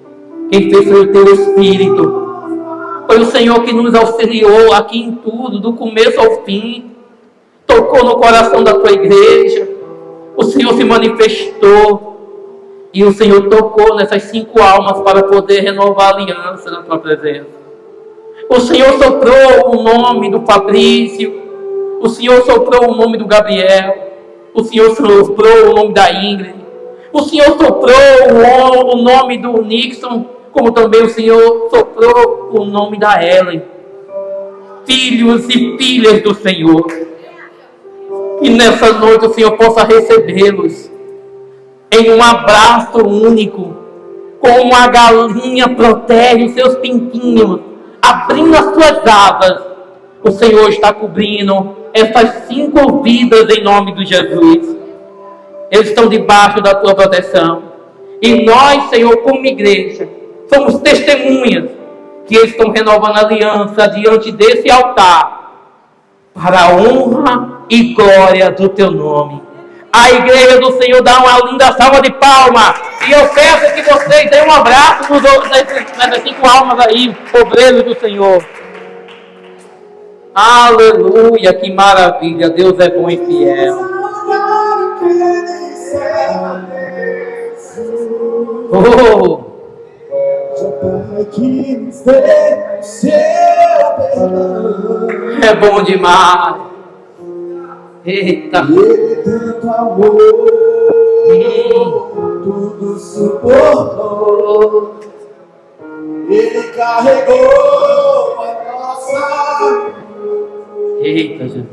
Speaker 1: Quem fez foi o teu Espírito. Foi o Senhor que nos auxiliou aqui em tudo, do começo ao fim. Tocou no coração da tua igreja. O Senhor se manifestou. E o Senhor tocou nessas 5 almas para poder renovar a aliança na tua presença. O Senhor soprou o nome do Fabrício. O Senhor soprou o nome do Gabriel. O Senhor soprou o nome da Ingrid. O Senhor soprou o nome do Nixon, como também o Senhor soprou o nome da Ellen. Filhos e filhas do Senhor. E nessa noite o Senhor possa recebê-los em um abraço único, como a galinha protege os seus pintinhos, abrindo as suas asas. O Senhor está cobrindo essas 5 vidas em nome de Jesus. Eles estão debaixo da tua proteção. E nós, Senhor, como igreja, somos testemunhas que eles estão renovando a aliança diante desse altar, para a honra e glória do teu nome. A igreja do Senhor dá uma linda salva de palmas. E eu peço que vocês deem um abraço nessas 5 almas aí, obreiros do Senhor. Aleluia, que maravilha. Deus é bom e fiel. Oh! É bom demais. Eita!
Speaker 2: Tanto amor, tudo suportou. Ele carregou a nossa.
Speaker 1: Eita, Jesus!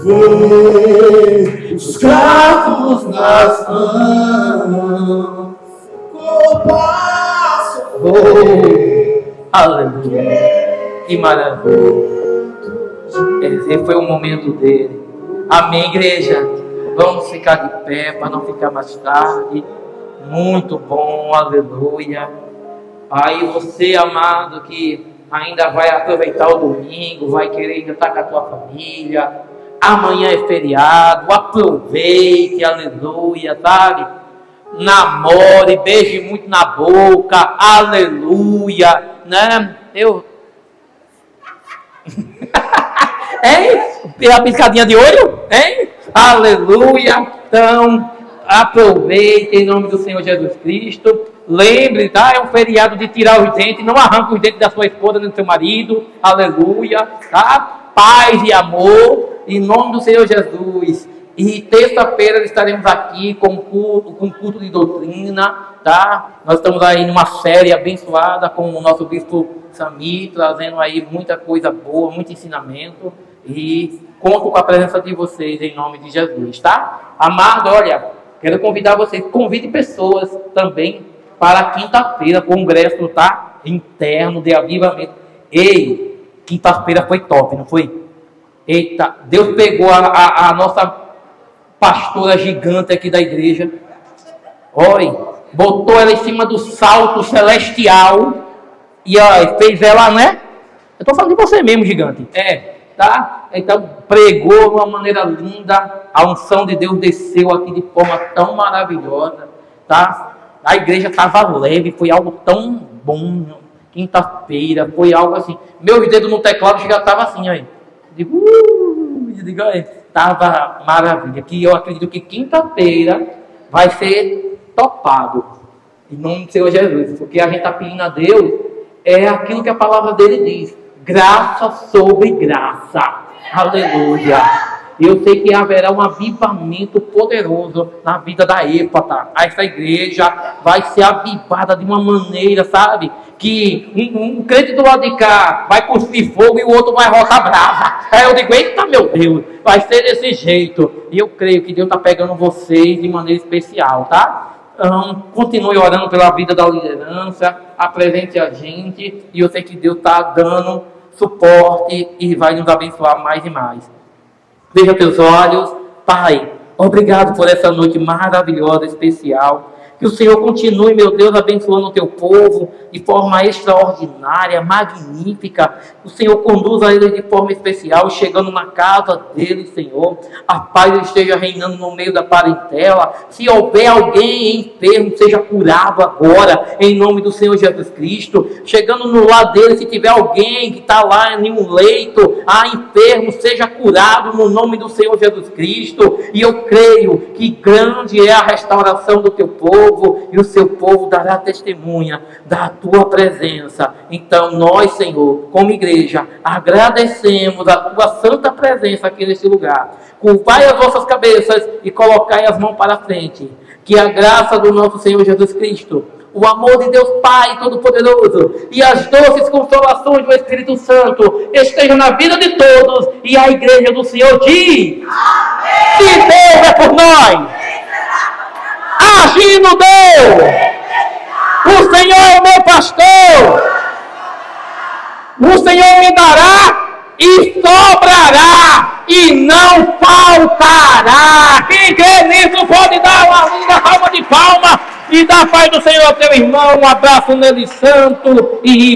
Speaker 2: Vê os cravos nas mãos, o passo.
Speaker 1: Aleluia! Que maravilha! Esse foi o momento dele. Amém, igreja? Vamos ficar de pé para não ficar mais tarde. Muito bom, aleluia. Aí você, amado, que ainda vai aproveitar o domingo, vai querer estar com a tua família. Amanhã é feriado, aproveite, aleluia, sabe? Namore, beije muito na boca, aleluia, né? Hein? A piscadinha de olho? Hein? Aleluia. Então, aproveite em nome do Senhor Jesus Cristo. Lembre, tá? É um feriado de tirar os dentes. Não arranque os dentes da sua esposa nem do seu marido. Aleluia. Tá? Paz e amor em nome do Senhor Jesus. E terça-feira estaremos aqui com culto de doutrina, tá? Nós estamos aí numa série abençoada com o nosso bispo Samir, trazendo aí muita coisa boa, muito ensinamento. E conto com a presença de vocês em nome de Jesus, tá? Amado, olha, quero convidar vocês, convide pessoas também para quinta-feira, congresso, tá? Interno de avivamento. Ei, quinta-feira foi top, não foi? Eita, Deus pegou a nossa pastora gigante aqui da igreja. Olha, botou ela em cima do salto celestial e ó, fez ela, né? Eu tô falando de você mesmo, gigante. Tá? Então pregou de uma maneira linda. A unção de Deus desceu aqui de forma tão maravilhosa, tá? A igreja estava leve, foi algo tão bom. Quinta-feira, foi algo assim. Meus dedos no teclado já estavam assim, aí. Digo, tava maravilha. Que eu acredito que quinta-feira vai ser topado. Em nome do Senhor Jesus. Porque a gente está pedindo a Deus é aquilo que a palavra dele diz. Graça sobre graça. Aleluia. Eu sei que haverá um avivamento poderoso na vida da Éfata. Essa igreja vai ser avivada de uma maneira, sabe? Que um crente do lado de cá vai cuspir fogo e o outro vai rotar brava. Aí eu digo, eita meu Deus, vai ser desse jeito. E eu creio que Deus está pegando vocês de maneira especial, tá? Continue orando pela vida da liderança, apresente a gente. E eu sei que Deus está dando suporte e vai nos abençoar mais e mais. Veja teus olhos, Pai, obrigado por essa noite maravilhosa, especial. Que o Senhor continue, meu Deus, abençoando o teu povo de forma extraordinária, magnífica. O Senhor conduza eles de forma especial, chegando na casa deles, Senhor. A paz esteja reinando no meio da parentela. Se houver alguém enfermo, seja curado agora, em nome do Senhor Jesus Cristo. Chegando no lado deles, se tiver alguém que está lá em um leito, enfermo, seja curado no nome do Senhor Jesus Cristo. E eu creio que grande é a restauração do teu povo. E o seu povo dará testemunha da tua presença. Então nós, Senhor, como igreja, agradecemos a tua santa presença aqui neste lugar. Curvai as vossas cabeças e colocai as mãos para frente. Que a graça do nosso Senhor Jesus Cristo, o amor de Deus Pai Todo-Poderoso e as doces consolações do Espírito Santo estejam na vida de todos. E a igreja do Senhor diz: amém. Se Deus é por nós, agindo Deus, o Senhor é o meu pastor, o Senhor me dará e sobrará e não faltará. Quem crê nisso pode dar uma linda salva de palma e dar a paz do Senhor ao teu irmão. Um abraço nele santo e